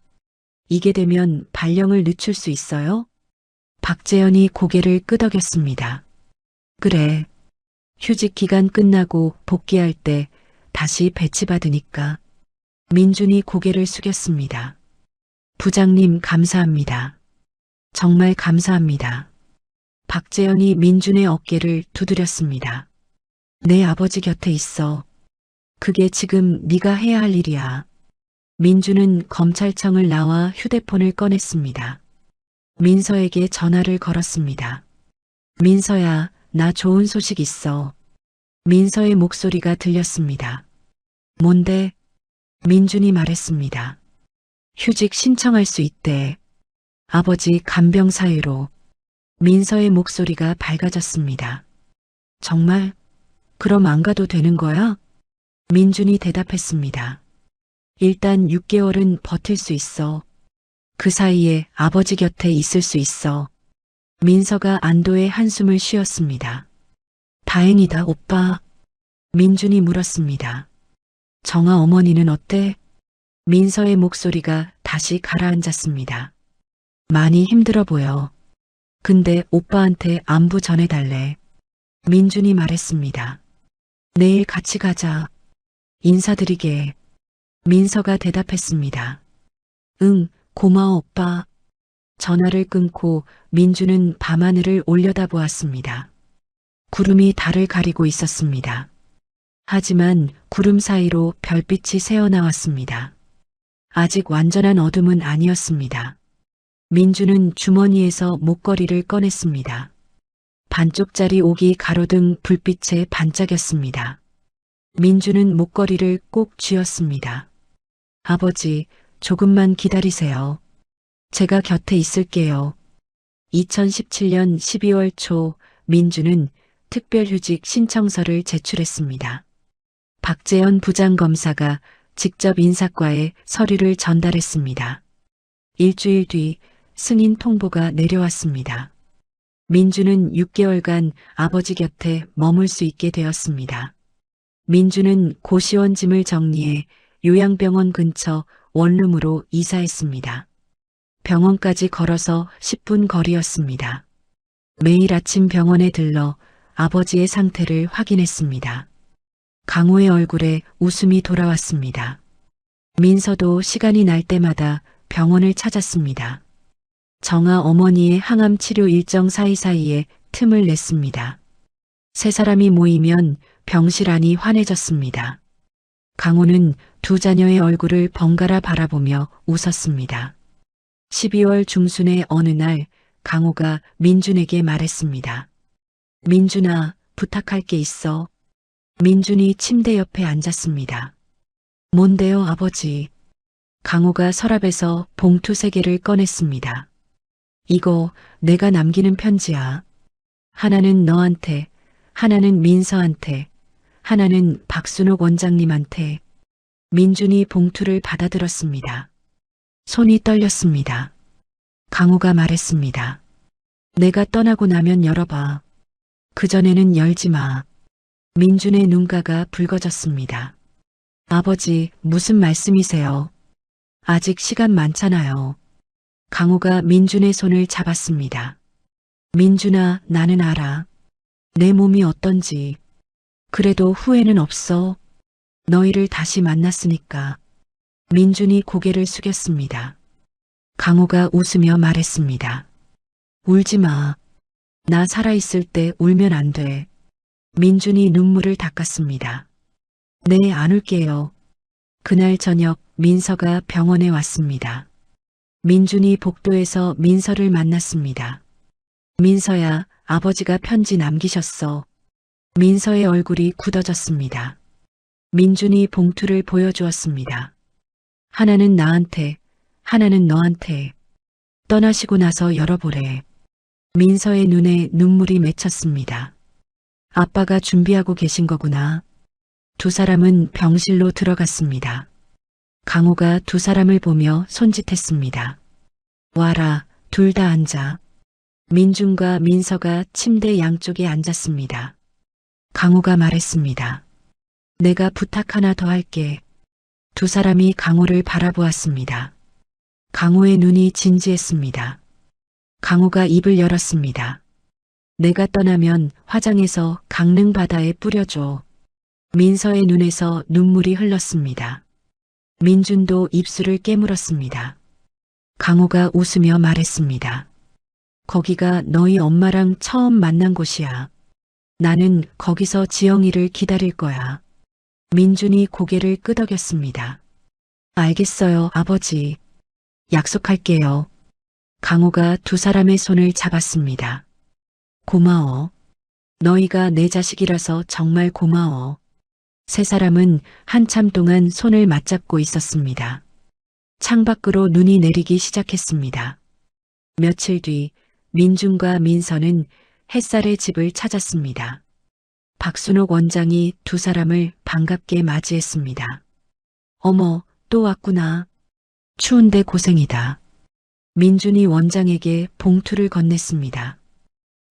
이게 되면 발령을 늦출 수 있어요? 박재현이 고개를 끄덕였습니다. 그래. 휴직 기간 끝나고 복귀할 때 다시 배치받으니까. 민준이 고개를 숙였습니다. 부장님, 감사합니다. 정말 감사합니다. 박재현이 민준의 어깨를 두드렸습니다. 내 아버지 곁에 있어. 그게 지금 네가 해야 할 일이야. 민준은 검찰청을 나와 휴대폰을 꺼냈습니다. 민서에게 전화를 걸었습니다. 민서야, 나 좋은 소식 있어. 민서의 목소리가 들렸습니다. 뭔데? 민준이 말했습니다. 휴직 신청할 수 있대. 아버지 간병 사유로. 민서의 목소리가 밝아졌습니다. 정말? 그럼 안 가도 되는 거야? 민준이 대답했습니다. 일단 6개월은 버틸 수 있어. 그 사이에 아버지 곁에 있을 수 있어. 민서가 안도의 한숨을 쉬었습니다. 다행이다, 오빠. 민준이 물었습니다. 정아 어머니는 어때? 민서의 목소리가 다시 가라앉았습니다. 많이 힘들어 보여. 근데 오빠한테 안부 전해달래. 민준이 말했습니다. 내일 같이 가자. 인사드리게. 민서가 대답했습니다. 응, 고마워 오빠. 전화를 끊고 민준은 밤하늘을 올려다보았습니다. 구름이 달을 가리고 있었습니다. 하지만 구름 사이로 별빛이 새어나왔습니다. 아직 완전한 어둠은 아니었습니다. 민준은 주머니에서 목걸이를 꺼냈습니다. 반쪽짜리 옥이 가로등 불빛에 반짝였습니다. 민준은 목걸이를 꼭 쥐었습니다. 아버지, 조금만 기다리세요. 제가 곁에 있을게요. 2017년 12월 초 민준은 특별휴직 신청서를 제출했습니다. 박재현 부장검사가 직접 인사과에 서류를 전달했습니다. 일주일 뒤 승인 통보가 내려왔습니다. 민준은 6개월간 아버지 곁에 머물 수 있게 되었습니다. 민준은 고시원 짐을 정리해 요양병원 근처 원룸으로 이사했습니다. 병원까지 걸어서 10분 거리였습니다. 매일 아침 병원에 들러 아버지의 상태를 확인했습니다. 강호의 얼굴에 웃음이 돌아왔습니다. 민서도 시간이 날 때마다 병원을 찾았습니다. 정아 어머니의 항암 치료 일정 사이사이에 틈을 냈습니다. 세 사람이 모이면 병실 안이 환해졌습니다. 강호는 두 자녀의 얼굴을 번갈아 바라보며 웃었습니다. 12월 중순의 어느 날 강호가 민준에게 말했습니다. 민준아, 부탁할 게 있어. 민준이 침대 옆에 앉았습니다. 뭔데요, 아버지? 강호가 서랍에서 봉투 3개를 꺼냈습니다. 이거 내가 남기는 편지야. 하나는 너한테, 하나는 민서한테, 하나는 박순옥 원장님한테. 민준이 봉투를 받아들었습니다. 손이 떨렸습니다. 강호가 말했습니다. 내가 떠나고 나면 열어봐. 그전에는 열지 마. 민준의 눈가가 붉어졌습니다. 아버지, 무슨 말씀이세요? 아직 시간 많잖아요. 강호가 민준의 손을 잡았습니다. 민준아, 나는 알아. 내 몸이 어떤지. 그래도 후회는 없어. 너희를 다시 만났으니까. 민준이 고개를 숙였습니다. 강호가 웃으며 말했습니다. 울지 마. 나 살아있을 때 울면 안 돼. 민준이 눈물을 닦았습니다. 네, 안 울게요. 그날 저녁 민서가 병원에 왔습니다. 민준이 복도에서 민서를 만났습니다. 민서야, 아버지가 편지 남기셨어. 민서의 얼굴이 굳어졌습니다. 민준이 봉투를 보여주었습니다. 하나는 나한테, 하나는 너한테. 떠나시고 나서 열어보래. 민서의 눈에 눈물이 맺혔습니다. 아빠가 준비하고 계신 거구나. 두 사람은 병실로 들어갔습니다. 강호가 두 사람을 보며 손짓했습니다. 와라, 둘 다 앉아. 민준과 민서가 침대 양쪽에 앉았습니다. 강호가 말했습니다. 내가 부탁 하나 더 할게. 두 사람이 강호를 바라보았습니다. 강호의 눈이 진지했습니다. 강호가 입을 열었습니다. 내가 떠나면 화장해서 강릉 바다에 뿌려줘. 민서의 눈에서 눈물이 흘렀습니다. 민준도 입술을 깨물었습니다. 강호가 웃으며 말했습니다. 거기가 너희 엄마랑 처음 만난 곳이야. 나는 거기서 지영이를 기다릴 거야. 민준이 고개를 끄덕였습니다. 알겠어요, 아버지. 약속할게요. 강호가 두 사람의 손을 잡았습니다. 고마워. 너희가 내 자식이라서 정말 고마워. 세 사람은 한참 동안 손을 맞잡고 있었습니다. 창밖으로 눈이 내리기 시작했습니다. 며칠 뒤 민준과 민서는 햇살의 집을 찾았습니다. 박순옥 원장이 두 사람을 반갑게 맞이했습니다. 어머, 또 왔구나. 추운데 고생이다. 민준이 원장에게 봉투를 건넸습니다.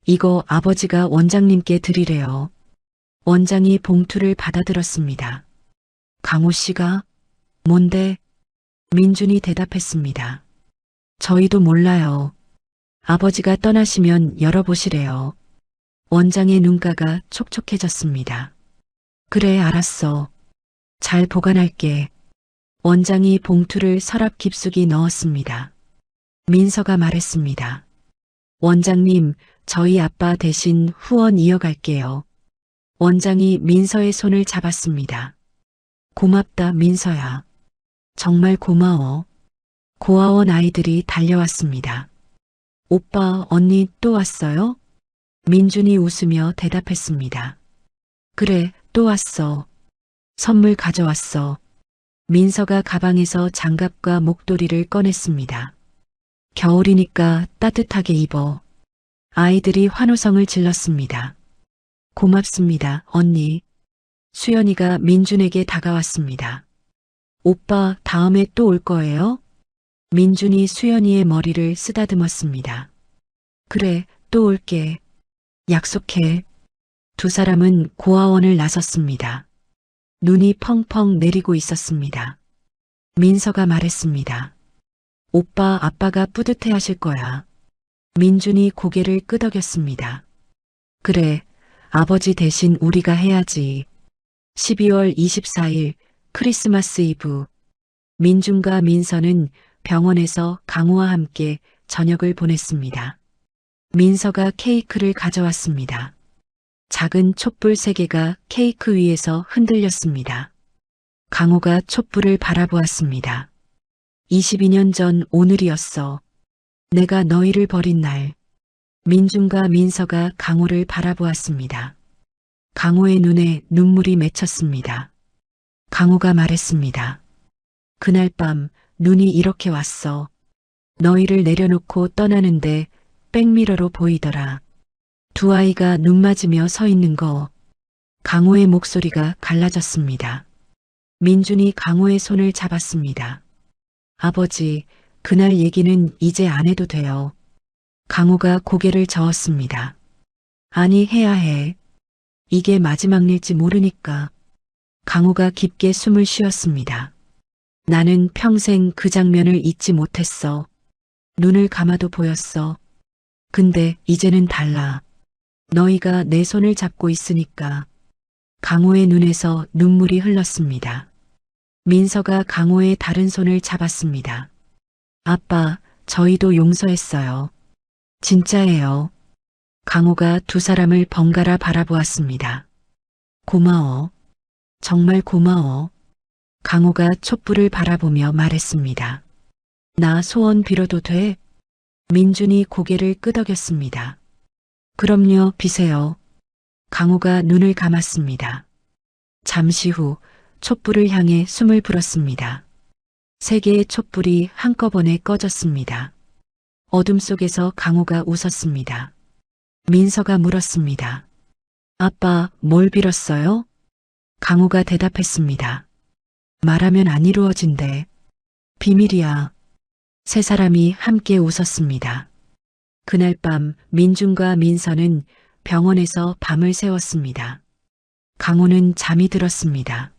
이거 아버지가 원장님께 드리래요. 원장이 봉투를 받아들었습니다. 강호 씨가? 뭔데? 민준이 대답했습니다. 저희도 몰라요. 아버지가 떠나시면 열어보시래요. 원장의 눈가가 촉촉해졌습니다. 그래, 알았어. 잘 보관할게. 원장이 봉투를 서랍 깊숙이 넣었습니다. 민서가 말했습니다. 원장님, 저희 아빠 대신 후원 이어갈게요. 원장이 민서의 손을 잡았습니다. 고맙다, 민서야. 정말 고마워. 고아원 아이들이 달려왔습니다. 오빠, 언니 또 왔어요? 민준이 웃으며 대답했습니다. 그래, 또 왔어. 선물 가져왔어. 민서가 가방에서 장갑과 목도리를 꺼냈습니다. 겨울이니까 따뜻하게 입어. 아이들이 환호성을 질렀습니다. 고맙습니다, 언니. 수연이가 민준에게 다가왔습니다. 오빠, 다음에 또 올 거예요? 민준이 수연이의 머리를 쓰다듬었습니다. 그래, 또 올게. 약속해. 두 사람은 고아원을 나섰습니다. 눈이 펑펑 내리고 있었습니다. 민서가 말했습니다. 오빠, 아빠가 뿌듯해 하실 거야. 민준이 고개를 끄덕였습니다. 그래, 아버지 대신 우리가 해야지. 12월 24일 크리스마스 이브. 민준과 민서는 병원에서 강호와 함께 저녁을 보냈습니다. 민서가 케이크를 가져왔습니다. 작은 촛불 3개가 케이크 위에서 흔들렸습니다. 강호가 촛불을 바라보았습니다. 22년 전 오늘이었어. 내가 너희를 버린 날. 민준과 민서가 강호를 바라보았습니다. 강호의 눈에 눈물이 맺혔습니다. 강호가 말했습니다. 그날 밤 눈이 이렇게 왔어. 너희를 내려놓고 떠나는데 백미러로 보이더라. 두 아이가 눈 맞으며 서 있는 거. 강호의 목소리가 갈라졌습니다. 민준이 강호의 손을 잡았습니다. 아버지, 그날 얘기는 이제 안 해도 돼요. 강호가 고개를 저었습니다. 아니, 해야 해. 이게 마지막 일지 모르니까. 강호가 깊게 숨을 쉬었습니다. 나는 평생 그 장면을 잊지 못했어. 눈을 감아도 보였어. 근데 이제는 달라. 너희가 내 손을 잡고 있으니까. 강호의 눈에서 눈물이 흘렀습니다. 민서가 강호의 다른 손을 잡았습니다. 아빠, 저희도 용서했어요. 진짜예요. 강호가 두 사람을 번갈아 바라보았습니다. 고마워. 정말 고마워. 강호가 촛불을 바라보며 말했습니다. 나 소원 빌어도 돼? 민준이 고개를 끄덕였습니다. 그럼요, 비세요. 강호가 눈을 감았습니다. 잠시 후 촛불을 향해 숨을 불었습니다. 세 개의 촛불이 한꺼번에 꺼졌습니다. 어둠 속에서 강호가 웃었습니다. 민서가 물었습니다. 아빠, 뭘 빌었어요? 강호가 대답했습니다. 말하면 안 이루어진대. 비밀이야. 세 사람이 함께 웃었습니다. 그날 밤 민준과 민서는 병원에서 밤을 새웠습니다. 강호는 잠이 들었습니다.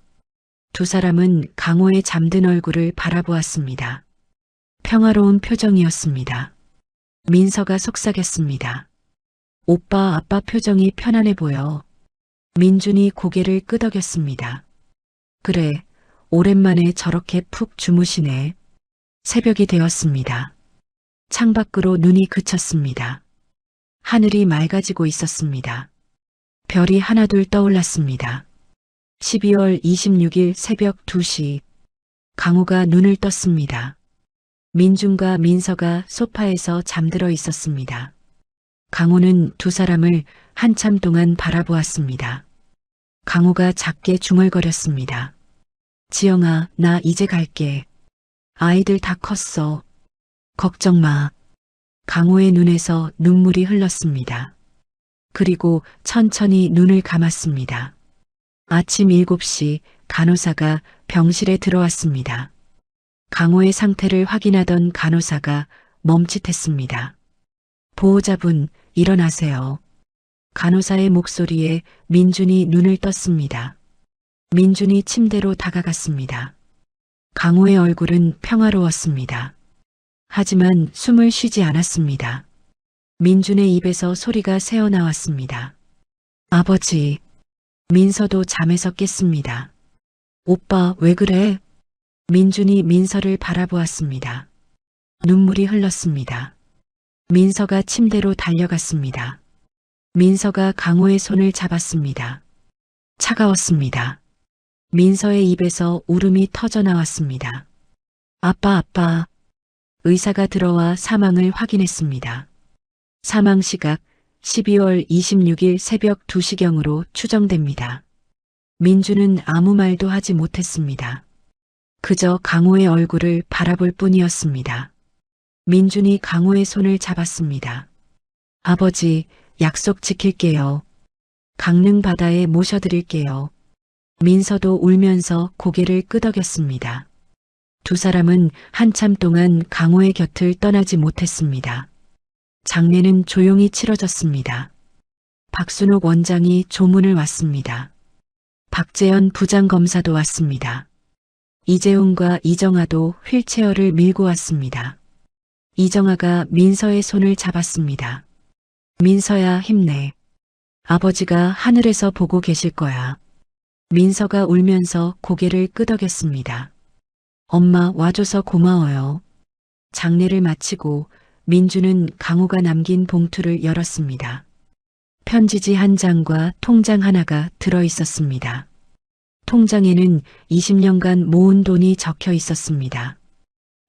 두 사람은 강호의 잠든 얼굴을 바라보았습니다. 평화로운 표정이었습니다. 민서가 속삭였습니다. 오빠, 아빠 표정이 편안해 보여. 민준이 고개를 끄덕였습니다. 그래, 오랜만에 저렇게 푹 주무시네. 새벽이 되었습니다. 창밖으로 눈이 그쳤습니다. 하늘이 맑아지고 있었습니다. 별이 하나둘 떠올랐습니다. 12월 26일 새벽 2시, 강호가 눈을 떴습니다. 민준과 민서가 소파에서 잠들어 있었습니다. 강호는 두 사람을 한참 동안 바라보았습니다. 강호가 작게 중얼거렸습니다. 지영아, 나 이제 갈게. 아이들 다 컸어. 걱정 마. 강호의 눈에서 눈물이 흘렀습니다. 그리고 천천히 눈을 감았습니다. 아침 7시 간호사가 병실에 들어왔습니다. 강호의 상태를 확인하던 간호사가 멈칫했습니다. 보호자분, 일어나세요. 간호사의 목소리에 민준이 눈을 떴습니다. 민준이 침대로 다가갔습니다. 강호의 얼굴은 평화로웠습니다. 하지만 숨을 쉬지 않았습니다. 민준의 입에서 소리가 새어나왔습니다. 아버지. 민서도 잠에서 깼습니다. 오빠, 왜 그래? 민준이 민서를 바라보았습니다. 눈물이 흘렀습니다. 민서가 침대로 달려갔습니다. 민서가 강호의 손을 잡았습니다. 차가웠습니다. 민서의 입에서 울음이 터져 나왔습니다. 아빠, 아빠. 의사가 들어와 사망을 확인했습니다. 사망 시각 12월 26일 새벽 2시경으로 추정됩니다. 민주는 아무 말도 하지 못했습니다. 그저 강호의 얼굴을 바라볼 뿐이었습니다. 민준이 강호의 손을 잡았습니다. 아버지, 약속 지킬게요. 강릉 바다에 모셔드릴게요. 민서도 울면서 고개를 끄덕였습니다. 두 사람은 한참 동안 강호의 곁을 떠나지 못했습니다. 장례는 조용히 치러졌습니다. 박순옥 원장이 조문을 왔습니다. 박재현 부장검사도 왔습니다. 이재훈과 이정아도 휠체어를 밀고 왔습니다. 이정아가 민서의 손을 잡았습니다. 민서야, 힘내. 아버지가 하늘에서 보고 계실 거야. 민서가 울면서 고개를 끄덕였습니다. 엄마, 와줘서 고마워요. 장례를 마치고 민주는 강호가 남긴 봉투를 열었습니다. 편지지 한 장과 통장 하나가 들어 있었습니다. 통장에는 20년간 모은 돈이 적혀 있었습니다.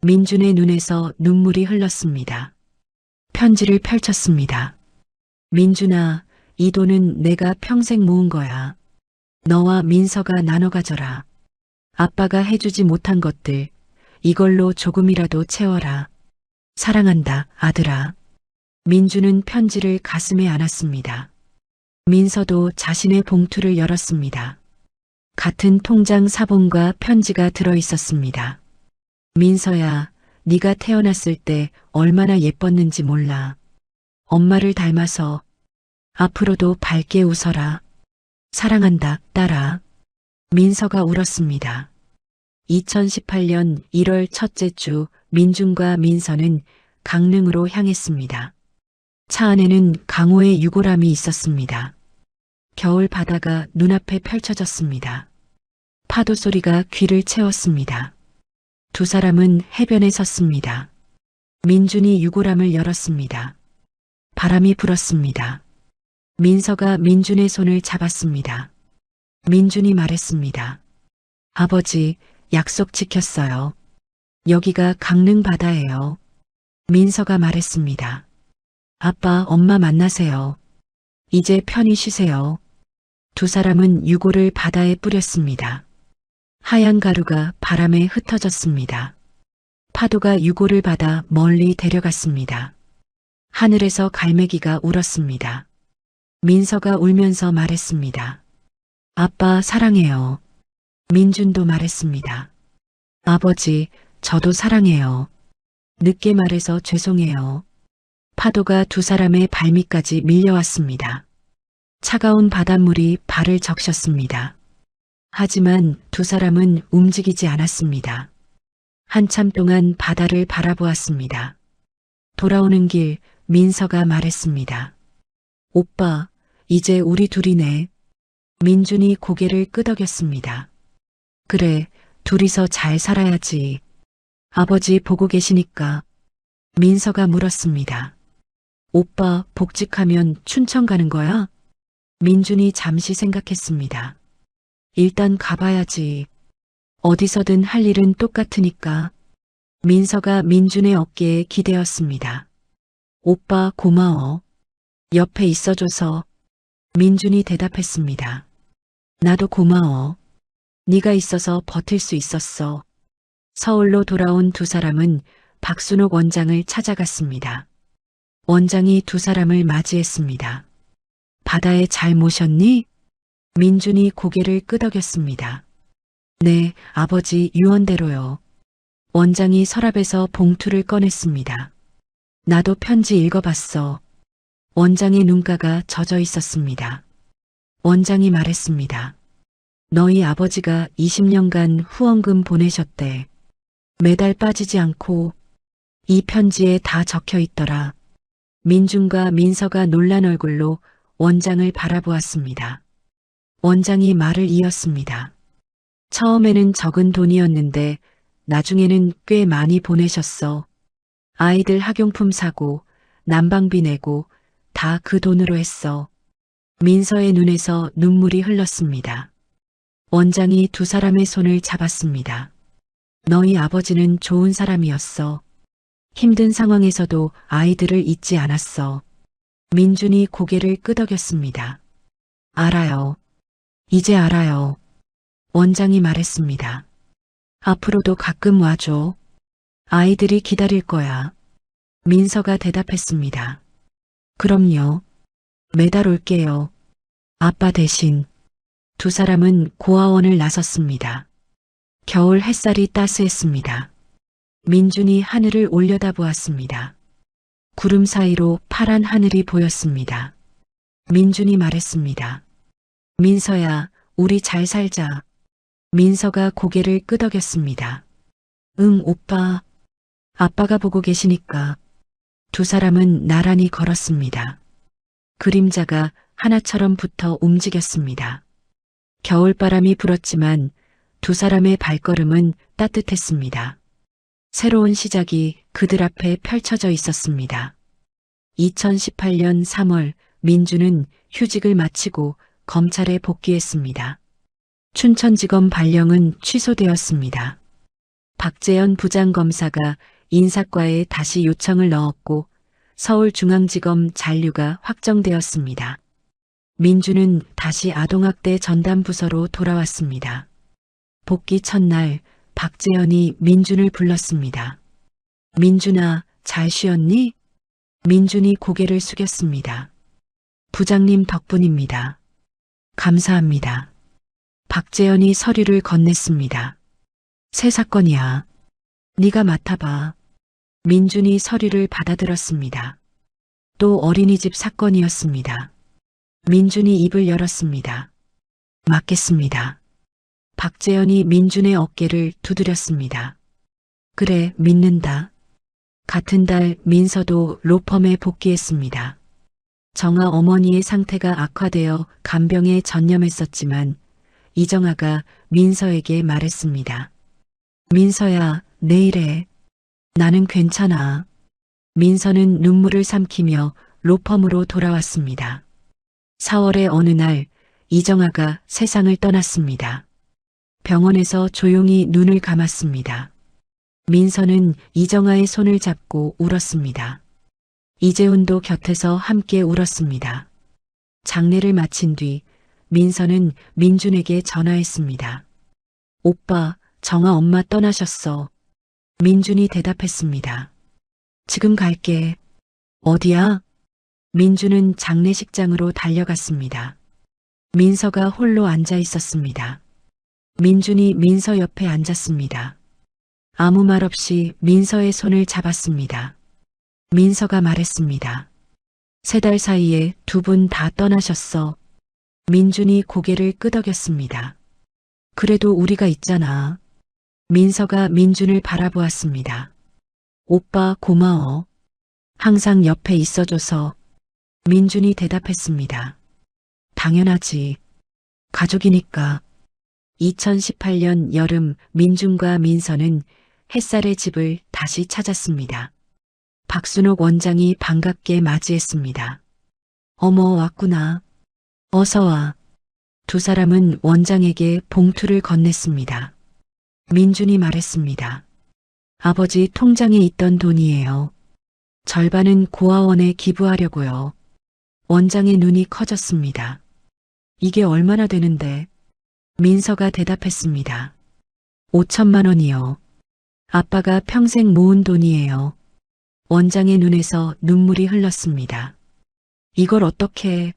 민준의 눈에서 눈물이 흘렀습니다. 편지를 펼쳤습니다. 민준아, 이 돈은 내가 평생 모은 거야. 너와 민서가 나눠 가져라. 아빠가 해주지 못한 것들, 이걸로 조금이라도 채워라. 사랑한다, 아들아. 민주는 편지를 가슴에 안았습니다. 민서도 자신의 봉투를 열었습니다. 같은 통장 사본과 편지가 들어 있었습니다. 민서야, 네가 태어났을 때 얼마나 예뻤는지 몰라. 엄마를 닮아서 앞으로도 밝게 웃어라. 사랑한다, 딸아. 민서가 울었습니다. 2018년 1월 첫째 주 민준과 민서는 강릉으로 향했습니다. 차 안에는 강호의 유골함이 있었습니다. 겨울 바다가 눈앞에 펼쳐졌습니다. 파도 소리가 귀를 채웠습니다. 두 사람은 해변에 섰습니다. 민준이 유골함을 열었습니다. 바람이 불었습니다. 민서가 민준의 손을 잡았습니다. 민준이 말했습니다. 아버지, 약속 지켰어요. 여기가 강릉 바다예요. 민서가 말했습니다. 아빠, 엄마 만나세요. 이제 편히 쉬세요. 두 사람은 유골을 바다에 뿌렸습니다. 하얀 가루가 바람에 흩어졌습니다. 파도가 유골을 받아 멀리 데려갔습니다. 하늘에서 갈매기가 울었습니다. 민서가 울면서 말했습니다. 아빠, 사랑해요. 민준도 말했습니다. 아버지, 저도 사랑해요. 늦게 말해서 죄송해요. 파도가 두 사람의 발밑까지 밀려왔습니다. 차가운 바닷물이 발을 적셨습니다. 하지만 두 사람은 움직이지 않았습니다. 한참 동안 바다를 바라보았습니다. 돌아오는 길 민서가 말했습니다. 오빠, 이제 우리 둘이네. 민준이 고개를 끄덕였습니다. 그래, 둘이서 잘 살아야지. 아버지 보고 계시니까. 민서가 물었습니다. 오빠, 복직하면 춘천 가는 거야? 민준이 잠시 생각했습니다. 일단 가봐야지. 어디서든 할 일은 똑같으니까. 민서가 민준의 어깨에 기대었습니다. 오빠, 고마워. 옆에 있어줘서. 민준이 대답했습니다. 나도 고마워. 네가 있어서 버틸 수 있었어. 서울로 돌아온 두 사람은 박순옥 원장을 찾아갔습니다. 원장이 두 사람을 맞이했습니다. 바다에 잘 모셨니? 민준이 고개를 끄덕였습니다. 네, 아버지 유언대로요. 원장이 서랍에서 봉투를 꺼냈습니다. 나도 편지 읽어봤어. 원장의 눈가가 젖어 있었습니다. 원장이 말했습니다. 너희 아버지가 20년간 후원금 보내셨대. 매달 빠지지 않고 이 편지에 다 적혀 있더라. 민준과 민서가 놀란 얼굴로 원장을 바라보았습니다. 원장이 말을 이었습니다. 처음에는 적은 돈이었는데 나중에는 꽤 많이 보내셨어. 아이들 학용품 사고 난방비 내고 다 그 돈으로 했어. 민서의 눈에서 눈물이 흘렀습니다. 원장이 두 사람의 손을 잡았습니다. 너희 아버지는 좋은 사람이었어. 힘든 상황에서도 아이들을 잊지 않았어. 민준이 고개를 끄덕였습니다. 알아요. 이제 알아요. 원장이 말했습니다. 앞으로도 가끔 와줘. 아이들이 기다릴 거야. 민서가 대답했습니다. 그럼요. 매달 올게요. 아빠 대신. 두 사람은 고아원을 나섰습니다. 겨울 햇살이 따스했습니다. 민준이 하늘을 올려다보았습니다. 구름 사이로 파란 하늘이 보였습니다. 민준이 말했습니다. 민서야, 우리 잘 살자. 민서가 고개를 끄덕였습니다. 응, 오빠. 아빠가 보고 계시니까. 두 사람은 나란히 걸었습니다. 그림자가 하나처럼 붙어 움직였습니다. 겨울바람이 불었지만 두 사람의 발걸음은 따뜻했습니다. 새로운 시작이 그들 앞에 펼쳐져 있었습니다. 2018년 3월 민주는 휴직을 마치고 검찰에 복귀했습니다. 춘천지검 발령은 취소되었습니다. 박재현 부장검사가 인사과에 다시 요청을 넣었고 서울중앙지검 잔류가 확정되었습니다. 민주는 다시 아동학대 전담부서로 돌아왔습니다. 복귀 첫날 박재현이 민준을 불렀습니다. 민준아, 잘 쉬었니? 민준이 고개를 숙였습니다. 부장님 덕분입니다. 감사합니다. 박재현이 서류를 건넸습니다. 새 사건이야. 네가 맡아봐. 민준이 서류를 받아들었습니다. 또 어린이집 사건이었습니다. 민준이 입을 열었습니다. 맡겠습니다. 박재현이 민준의 어깨를 두드렸습니다. 그래, 믿는다. 같은 달 민서도 로펌에 복귀했습니다. 정아 어머니의 상태가 악화되어 간병에 전념했었지만 이정아가 민서에게 말했습니다. 민서야, 내일에. 나는 괜찮아. 민서는 눈물을 삼키며 로펌으로 돌아왔습니다. 4월의 어느 날 이정아가 세상을 떠났습니다. 병원에서 조용히 눈을 감았습니다. 민서는 이정아의 손을 잡고 울었습니다. 이재훈도 곁에서 함께 울었습니다. 장례를 마친 뒤 민서는 민준에게 전화했습니다. 오빠, 정아 엄마 떠나셨어. 민준이 대답했습니다. 지금 갈게. 어디야? 민준은 장례식장으로 달려갔습니다. 민서가 홀로 앉아 있었습니다. 민준이 민서 옆에 앉았습니다. 아무 말 없이 민서의 손을 잡았습니다. 민서가 말했습니다. 3달 사이에 2분 다 떠나셨어. 민준이 고개를 끄덕였습니다. 그래도 우리가 있잖아. 민서가 민준을 바라보았습니다. 오빠 고마워. 항상 옆에 있어줘서. 민준이 대답했습니다. 당연하지. 가족이니까. 2018년 여름 민준과 민서는 햇살의 집을 다시 찾았습니다. 박순옥 원장이 반갑게 맞이했습니다. 어머, 왔구나. 어서 와. 2 사람은 원장에게 봉투를 건넸습니다. 민준이 말했습니다. 아버지 통장에 있던 돈이에요. 절반은 고아원에 기부하려고요. 원장의 눈이 커졌습니다. 이게 얼마나 되는데? 민서가 대답했습니다. 5천만 원이요. 아빠가 평생 모은 돈이에요. 원장의 눈에서 눈물이 흘렀습니다. 이걸 어떻게?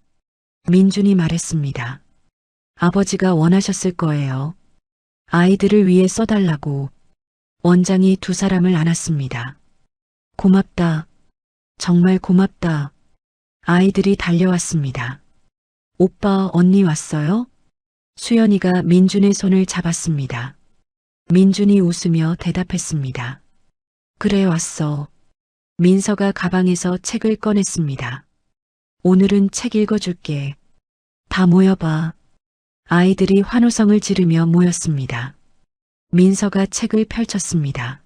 민준이 말했습니다. 아버지가 원하셨을 거예요. 아이들을 위해 써달라고. 원장이 2 사람을 안았습니다. 고맙다. 정말 고맙다. 아이들이 달려왔습니다. 오빠, 언니 왔어요? 수연이가 민준의 손을 잡았습니다. 민준이 웃으며 대답했습니다. 그래, 왔어. 민서가 가방에서 책을 꺼냈습니다. 오늘은 책 읽어줄게. 다 모여봐. 아이들이 환호성을 지르며 모였습니다. 민서가 책을 펼쳤습니다.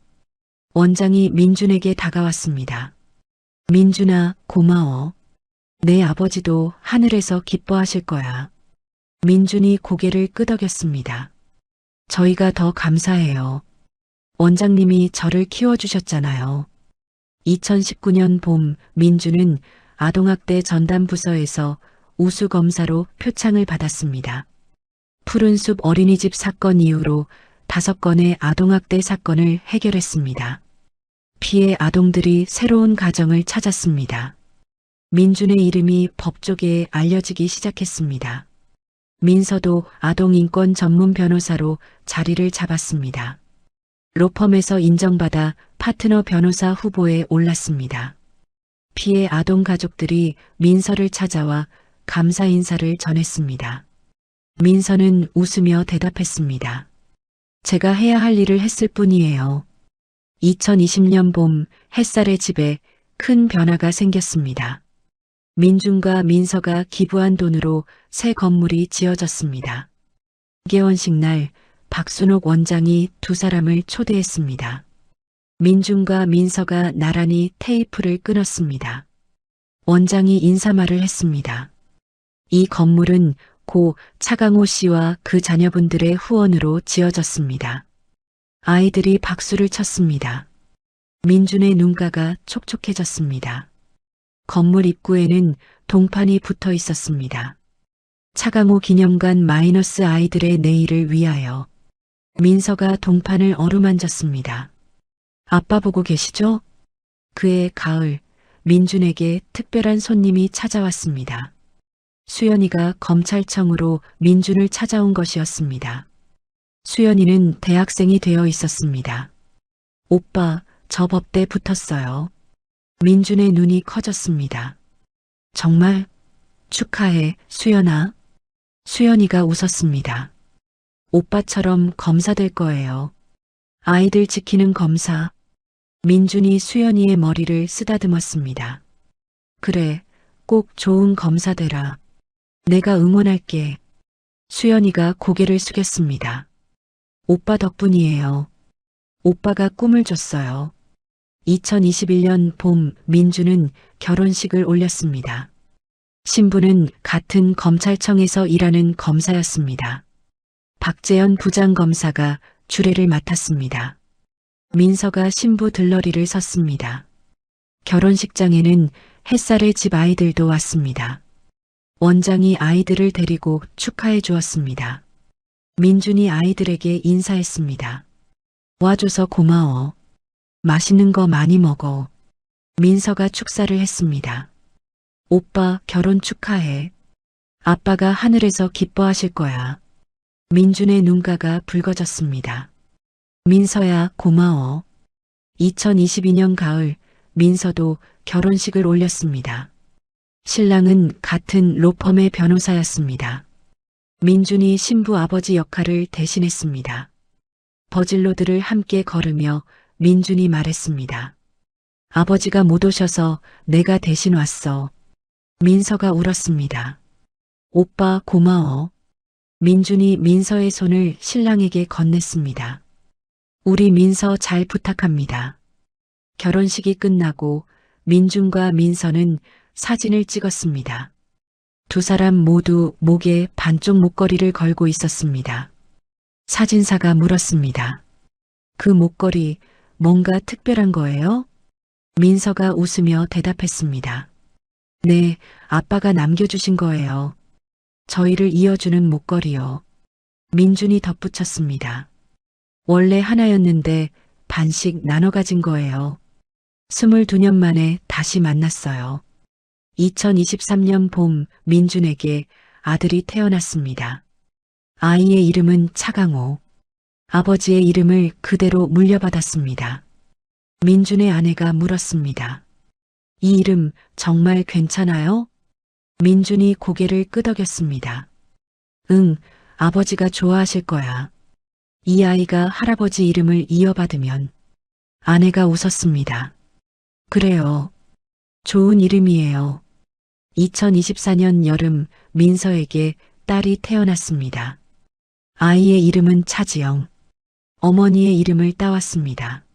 원장이 민준에게 다가왔습니다. 민준아, 고마워. 내 아버지도 하늘에서 기뻐하실 거야. 민준이 고개를 끄덕였습니다. 저희가 더 감사해요. 원장님이 저를 키워주셨잖아요. 2019년 봄 민준은 아동학대 전담부서에서 우수검사로 표창을 받았습니다. 푸른숲 어린이집 사건 이후로 5건의 아동학대 사건을 해결했습니다. 피해 아동들이 새로운 가정을 찾았습니다. 민준의 이름이 법조계에 알려지기 시작했습니다. 민서도 아동인권 전문 변호사로 자리를 잡았습니다. 로펌에서 인정받아 파트너 변호사 후보에 올랐습니다. 피해 아동 가족들이 민서를 찾아와 감사 인사를 전했습니다. 민서는 웃으며 대답했습니다. 제가 해야 할 일을 했을 뿐이에요. 2020년 봄 햇살의 집에 큰 변화가 생겼습니다. 민준과 민서가 기부한 돈으로 새 건물이 지어졌습니다. 개원식 날 박순옥 원장이 2 사람을 초대했습니다. 민준과 민서가 나란히 테이프를 끊었습니다. 원장이 인사말을 했습니다. 이 건물은 고 차강호 씨와 그 자녀분들의 후원으로 지어졌습니다. 아이들이 박수를 쳤습니다. 민준의 눈가가 촉촉해졌습니다. 건물 입구에는 동판이 붙어 있었습니다. 차강호 기념관 마이너스 아이들의 내일을 위하여. 민서가 동판을 어루만졌습니다. 아빠 보고 계시죠? 그해 가을 민준에게 특별한 손님이 찾아왔습니다. 수연이가 검찰청으로 민준을 찾아온 것이었습니다. 수연이는 대학생이 되어 있었습니다. 오빠, 저 법대 붙었어요. 민준의 눈이 커졌습니다. 정말? 축하해, 수연아. 수연이가 웃었습니다. 오빠처럼 검사 될 거예요. 아이들 지키는 검사. 민준이 수연이의 머리를 쓰다듬었습니다. 그래, 꼭 좋은 검사 되라. 내가 응원할게. 수연이가 고개를 숙였습니다. 오빠 덕분이에요. 오빠가 꿈을 줬어요. 2021년 봄 민주는 결혼식을 올렸습니다. 신부는 같은 검찰청에서 일하는 검사였습니다. 박재현 부장검사가 주례를 맡았습니다. 민서가 신부 들러리를 섰습니다. 결혼식장에는 햇살의 집 아이들도 왔습니다. 원장이 아이들을 데리고 축하해 주었습니다. 민준이 아이들에게 인사했습니다. 와줘서 고마워. 맛있는 거 많이 먹어. 민서가 축사를 했습니다. 오빠 결혼 축하해. 아빠가 하늘에서 기뻐하실 거야. 민준의 눈가가 붉어졌습니다. 민서야 고마워. 2022년 가을 민서도 결혼식을 올렸습니다. 신랑은 같은 로펌의 변호사였습니다. 민준이 신부 아버지 역할을 대신했습니다. 버질로드를 함께 걸으며 민준이 말했습니다. 아버지가 못 오셔서 내가 대신 왔어. 민서가 울었습니다. 오빠 고마워. 민준이 민서의 손을 신랑에게 건넸습니다. 우리 민서 잘 부탁합니다. 결혼식이 끝나고 민준과 민서는 사진을 찍었습니다. 두 사람 모두 목에 반쪽 목걸이를 걸고 있었습니다. 사진사가 물었습니다. 그 목걸이 뭔가 특별한 거예요? 민서가 웃으며 대답했습니다. 네, 아빠가 남겨주신 거예요. 저희를 이어주는 목걸이요. 민준이 덧붙였습니다. 원래 하나였는데 반씩 나눠 가진 거예요. 22년 만에 다시 만났어요. 2023년 봄 민준에게 아들이 태어났습니다. 아이의 이름은 차강호. 아버지의 이름을 그대로 물려받았습니다. 민준의 아내가 물었습니다. 이 이름 정말 괜찮아요? 민준이 고개를 끄덕였습니다. 응, 아버지가 좋아하실 거야. 이 아이가 할아버지 이름을 이어받으면. 아내가 웃었습니다. 그래요. 좋은 이름이에요. 2024년 여름 민서에게 딸이 태어났습니다. 아이의 이름은 차지영. 어머니의 이름을 따왔습니다.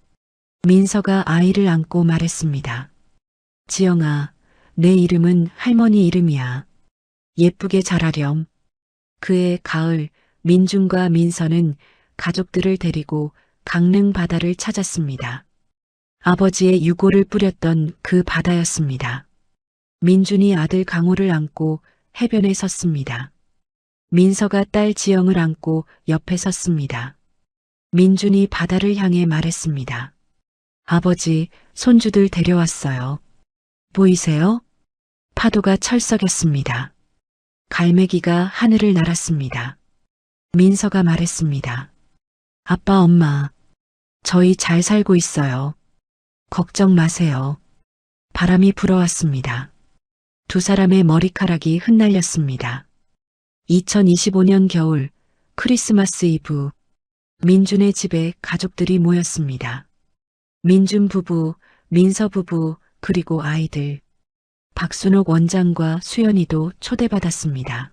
민서가 아이를 안고 말했습니다. 지영아, 내 이름은 할머니 이름이야. 예쁘게 자라렴. 그해 가을 민준과 민서는 가족들을 데리고 강릉 바다를 찾았습니다. 아버지의 유골을 뿌렸던 그 바다였습니다. 민준이 아들 강호를 안고 해변에 섰습니다. 민서가 딸 지영을 안고 옆에 섰습니다. 민준이 바다를 향해 말했습니다. 아버지, 손주들 데려왔어요. 보이세요? 파도가 철썩였습니다. 갈매기가 하늘을 날았습니다. 민서가 말했습니다. 아빠, 엄마, 저희 잘 살고 있어요. 걱정 마세요. 바람이 불어왔습니다. 두 사람의 머리카락이 흩날렸습니다. 2025년 겨울 크리스마스 이브 민준의 집에 가족들이 모였습니다. 민준 부부, 민서 부부, 그리고 아이들. 박순옥 원장과 수연이도 초대받았습니다.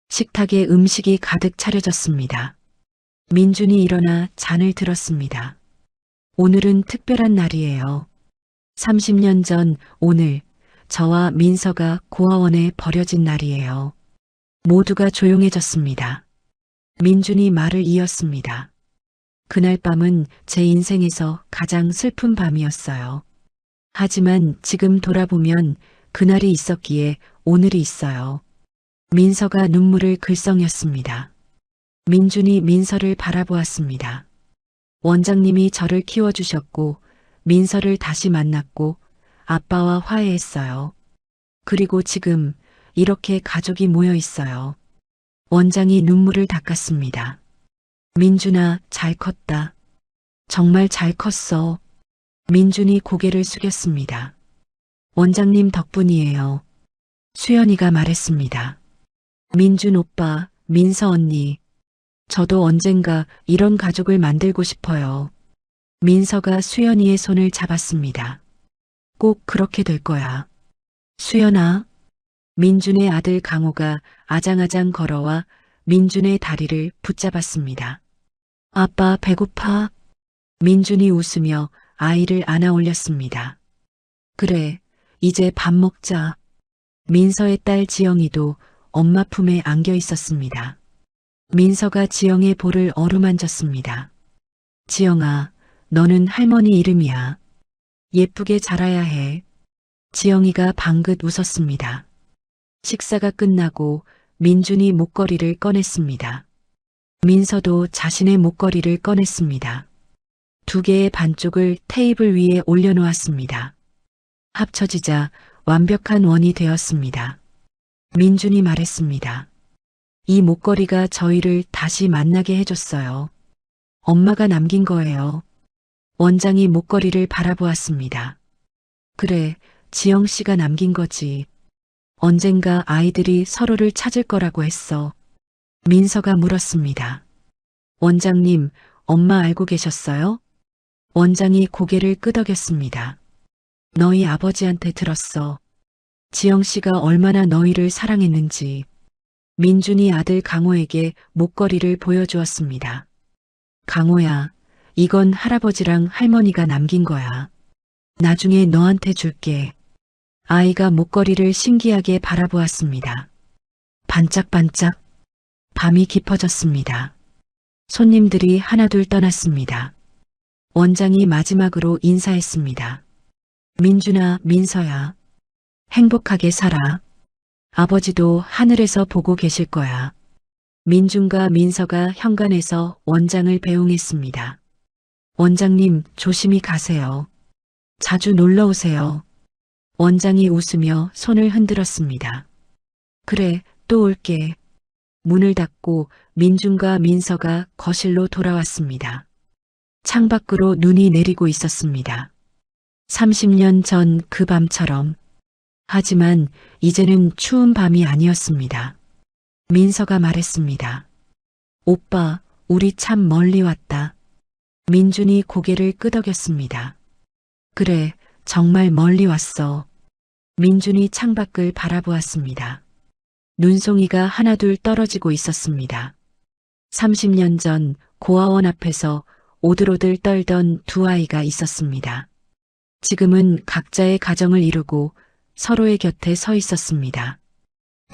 식탁에 음식이 가득 차려졌습니다. 민준이 일어나 잔을 들었습니다. 오늘은 특별한 날이에요. 30년 전 오늘 저와 민서가 고아원에 버려진 날이에요. 모두가 조용해졌습니다. 민준이 말을 이었습니다. 그날 밤은 제 인생에서 가장 슬픈 밤이었어요. 하지만 지금 돌아보면 그날이 있었기에 오늘이 있어요. 민서가 눈물을 글썽였습니다. 민준이 민서를 바라보았습니다. 원장님이 저를 키워주셨고 민서를 다시 만났고 아빠와 화해했어요. 그리고 지금 이렇게 가족이 모여 있어요. 원장이 눈물을 닦았습니다. 민준아, 잘 컸다. 정말 잘 컸어. 민준이 고개를 숙였습니다. 원장님 덕분이에요. 수연이가 말했습니다. 민준 오빠, 민서 언니, 저도 언젠가 이런 가족을 만들고 싶어요. 민서가 수연이의 손을 잡았습니다. 꼭 그렇게 될 거야. 수연아. 민준의 아들 강호가 아장아장 걸어와 민준의 다리를 붙잡았습니다. 아빠 배고파. 민준이 웃으며 아이를 안아 올렸습니다. 그래, 이제 밥 먹자. 민서의 딸 지영이도 엄마 품에 안겨 있었습니다. 민서가 지영의 볼을 어루만졌습니다. 지영아, 너는 할머니 이름이야. 예쁘게 자라야 해. 지영이가 방긋 웃었습니다. 식사가 끝나고 민준이 목걸이를 꺼냈습니다. 민서도 자신의 목걸이를 꺼냈습니다. 2개의 반쪽을 테이블 위에 올려놓았습니다. 합쳐지자 완벽한 원이 되었습니다. 민준이 말했습니다. 이 목걸이가 저희를 다시 만나게 해줬어요. 엄마가 남긴 거예요. 원장이 목걸이를 바라보았습니다. 그래, 지영 씨가 남긴 거지. 언젠가 아이들이 서로를 찾을 거라고 했어. 민서가 물었습니다. 원장님, 엄마 알고 계셨어요? 원장이 고개를 끄덕였습니다. 너희 아버지한테 들었어. 지영 씨가 얼마나 너희를 사랑했는지. 민준이 아들 강호에게 목걸이를 보여주었습니다. 강호야, 이건 할아버지랑 할머니가 남긴 거야. 나중에 너한테 줄게. 아이가 목걸이를 신기하게 바라보았습니다. 반짝반짝. 밤이 깊어졌습니다. 손님들이 하나둘 떠났습니다. 원장이 마지막으로 인사했습니다. 민준아, 민서야. 행복하게 살아. 아버지도 하늘에서 보고 계실 거야. 민준과 민서가 현관에서 원장을 배웅했습니다. 원장님, 조심히 가세요. 자주 놀러 오세요. 원장이 웃으며 손을 흔들었습니다. 그래, 또 올게. 문을 닫고 민준과 민서가 거실로 돌아왔습니다. 창밖으로 눈이 내리고 있었습니다. 30년 전 그 밤처럼. 하지만 이제는 추운 밤이 아니었습니다. 민서가 말했습니다. 오빠, 우리 참 멀리 왔다. 민준이 고개를 끄덕였습니다. 그래, 정말 멀리 왔어. 민준이 창밖을 바라보았습니다. 눈송이가 하나둘 떨어지고 있었습니다. 30년 전 고아원 앞에서 오들오들 떨던 2아이가 있었습니다. 지금은 각자의 가정을 이루고 서로의 곁에 서 있었습니다.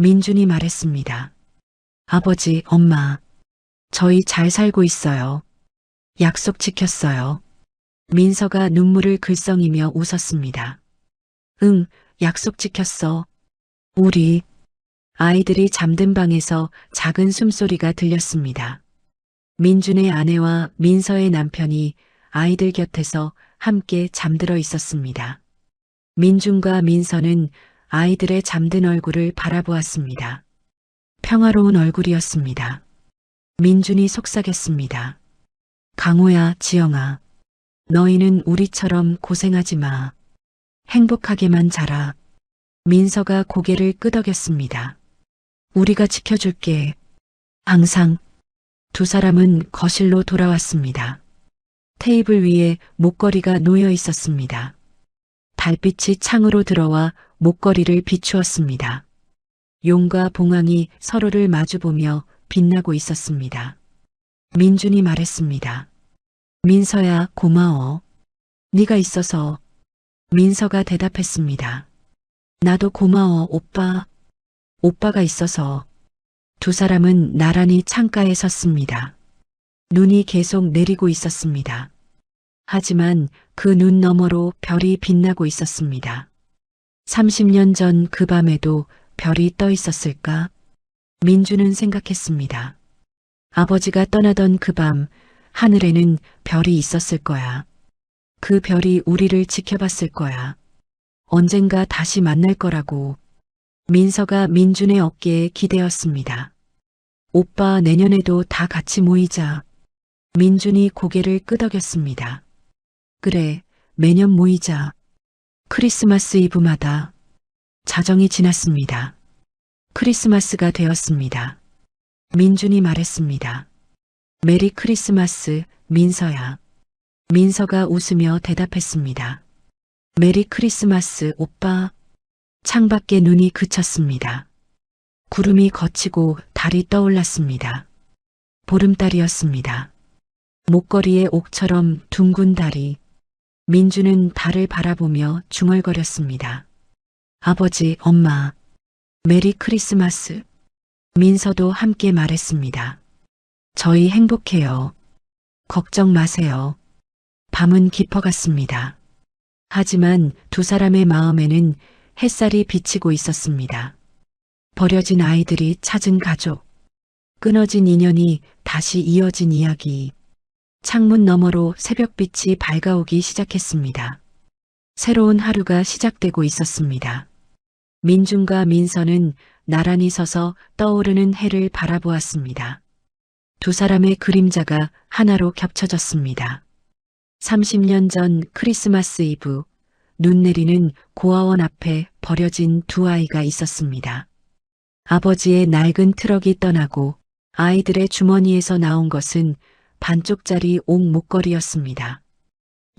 민준이 말했습니다. 아버지, 엄마, 저희 잘 살고 있어요. 약속 지켰어요. 민서가 눈물을 글썽이며 웃었습니다. 응, 약속 지켰어. 우리. 아이들이 잠든 방에서 작은 숨소리가 들렸습니다. 민준의 아내와 민서의 남편이 아이들 곁에서 함께 잠들어 있었습니다. 민준과 민서는 아이들의 잠든 얼굴을 바라보았습니다. 평화로운 얼굴이었습니다. 민준이 속삭였습니다. 강호야, 지영아. 너희는 우리처럼 고생하지 마. 행복하게만 자라. 민서가 고개를 끄덕였습니다. 우리가 지켜줄게. 항상. 2사람은 거실로 돌아왔습니다. 테이블 위에 목걸이가 놓여 있었습니다. 달빛이 창으로 들어와 목걸이를 비추었습니다. 용과 봉황이 서로를 마주보며 빛나고 있었습니다. 민준이 말했습니다. 민서야, 고마워. 네가 있어서. 민서가 대답했습니다. 나도 고마워, 오빠. 오빠가 있어서. 2사람은 나란히 창가에 섰습니다. 눈이 계속 내리고 있었습니다. 하지만 그 눈 너머로 별이 빛나고 있었습니다. 30년 전 그 밤에도 별이 떠 있었을까? 민준은 생각했습니다. 아버지가 떠나던 그 밤, 하늘에는 별이 있었을 거야. 그 별이 우리를 지켜봤을 거야. 언젠가 다시 만날 거라고. 민서가 민준의 어깨에 기대었습니다. 오빠, 내년에도 다 같이 모이자. 민준이 고개를 끄덕였습니다. 그래, 매년 모이자. 크리스마스 이브마다. 자정이 지났습니다. 크리스마스가 되었습니다. 민준이 말했습니다. 메리 크리스마스, 민서야. 민서가 웃으며 대답했습니다. 메리 크리스마스, 오빠. 창밖에 눈이 그쳤습니다. 구름이 걷히고 달이 떠올랐습니다. 보름달이었습니다. 목걸이에 옥처럼 둥근 달이. 민주는 달을 바라보며 중얼거렸습니다. 아버지, 엄마, 메리 크리스마스. 민서도 함께 말했습니다. 저희 행복해요. 걱정 마세요. 밤은 깊어갔습니다. 하지만 두 사람의 마음에는 햇살이 비치고 있었습니다. 버려진 아이들이 찾은 가족, 끊어진 인연이 다시 이어진 이야기. 창문 너머로 새벽빛이 밝아오기 시작했습니다. 새로운 하루가 시작되고 있었습니다. 민준과 민서는 나란히 서서 떠오르는 해를 바라보았습니다. 두 사람의 그림자가 하나로 겹쳐졌습니다. 30년 전 크리스마스 이브, 눈 내리는 고아원 앞에 버려진 두 아이가 있었습니다. 아버지의 낡은 트럭이 떠나고 아이들의 주머니에서 나온 것은 반쪽짜리 옥 목걸이였습니다.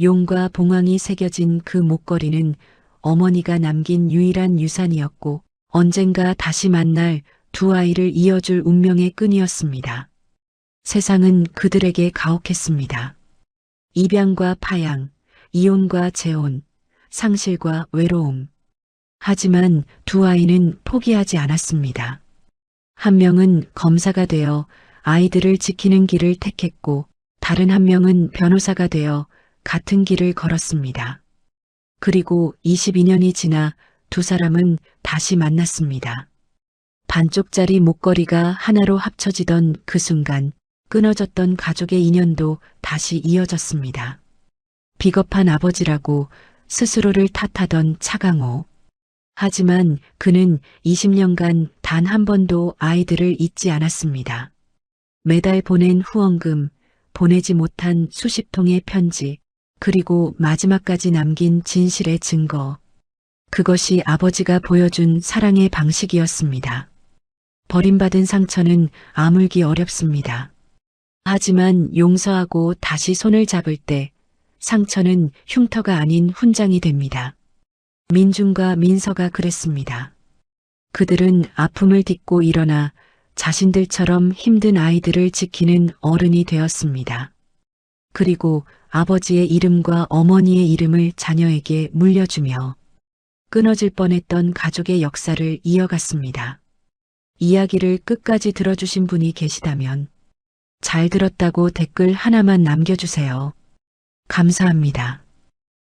용과 봉황이 새겨진 그 목걸이는 어머니가 남긴 유일한 유산이었고 언젠가 다시 만날 두 아이를 이어줄 운명의 끈이었습니다. 세상은 그들에게 가혹했습니다. 입양과 파양, 이혼과 재혼, 상실과 외로움. 하지만 두 아이는 포기하지 않았습니다. 한 명은 검사가 되어 아이들을 지키는 길을 택했고 다른 한 명은 변호사가 되어 같은 길을 걸었습니다. 그리고 22년이 지나 두 사람은 다시 만났습니다. 반쪽짜리 목걸이가 하나로 합쳐지던 그 순간 끊어졌던 가족의 인연도 다시 이어졌습니다. 비겁한 아버지라고 스스로를 탓하던 차강호. 하지만 그는 20년간 단 한 번도 아이들을 잊지 않았습니다. 매달 보낸 후원금, 보내지 못한 수십 통의 편지, 그리고 마지막까지 남긴 진실의 증거. 그것이 아버지가 보여준 사랑의 방식이었습니다. 버림받은 상처는 아물기 어렵습니다. 하지만 용서하고 다시 손을 잡을 때 상처는 흉터가 아닌 훈장이 됩니다. 민준과 민서가 그랬습니다. 그들은 아픔을 딛고 일어나 자신들처럼 힘든 아이들을 지키는 어른이 되었습니다. 그리고 아버지의 이름과 어머니의 이름을 자녀에게 물려주며 끊어질 뻔했던 가족의 역사를 이어갔습니다. 이야기를 끝까지 들어주신 분이 계시다면 잘 들었다고 댓글 하나만 남겨주세요. 감사합니다.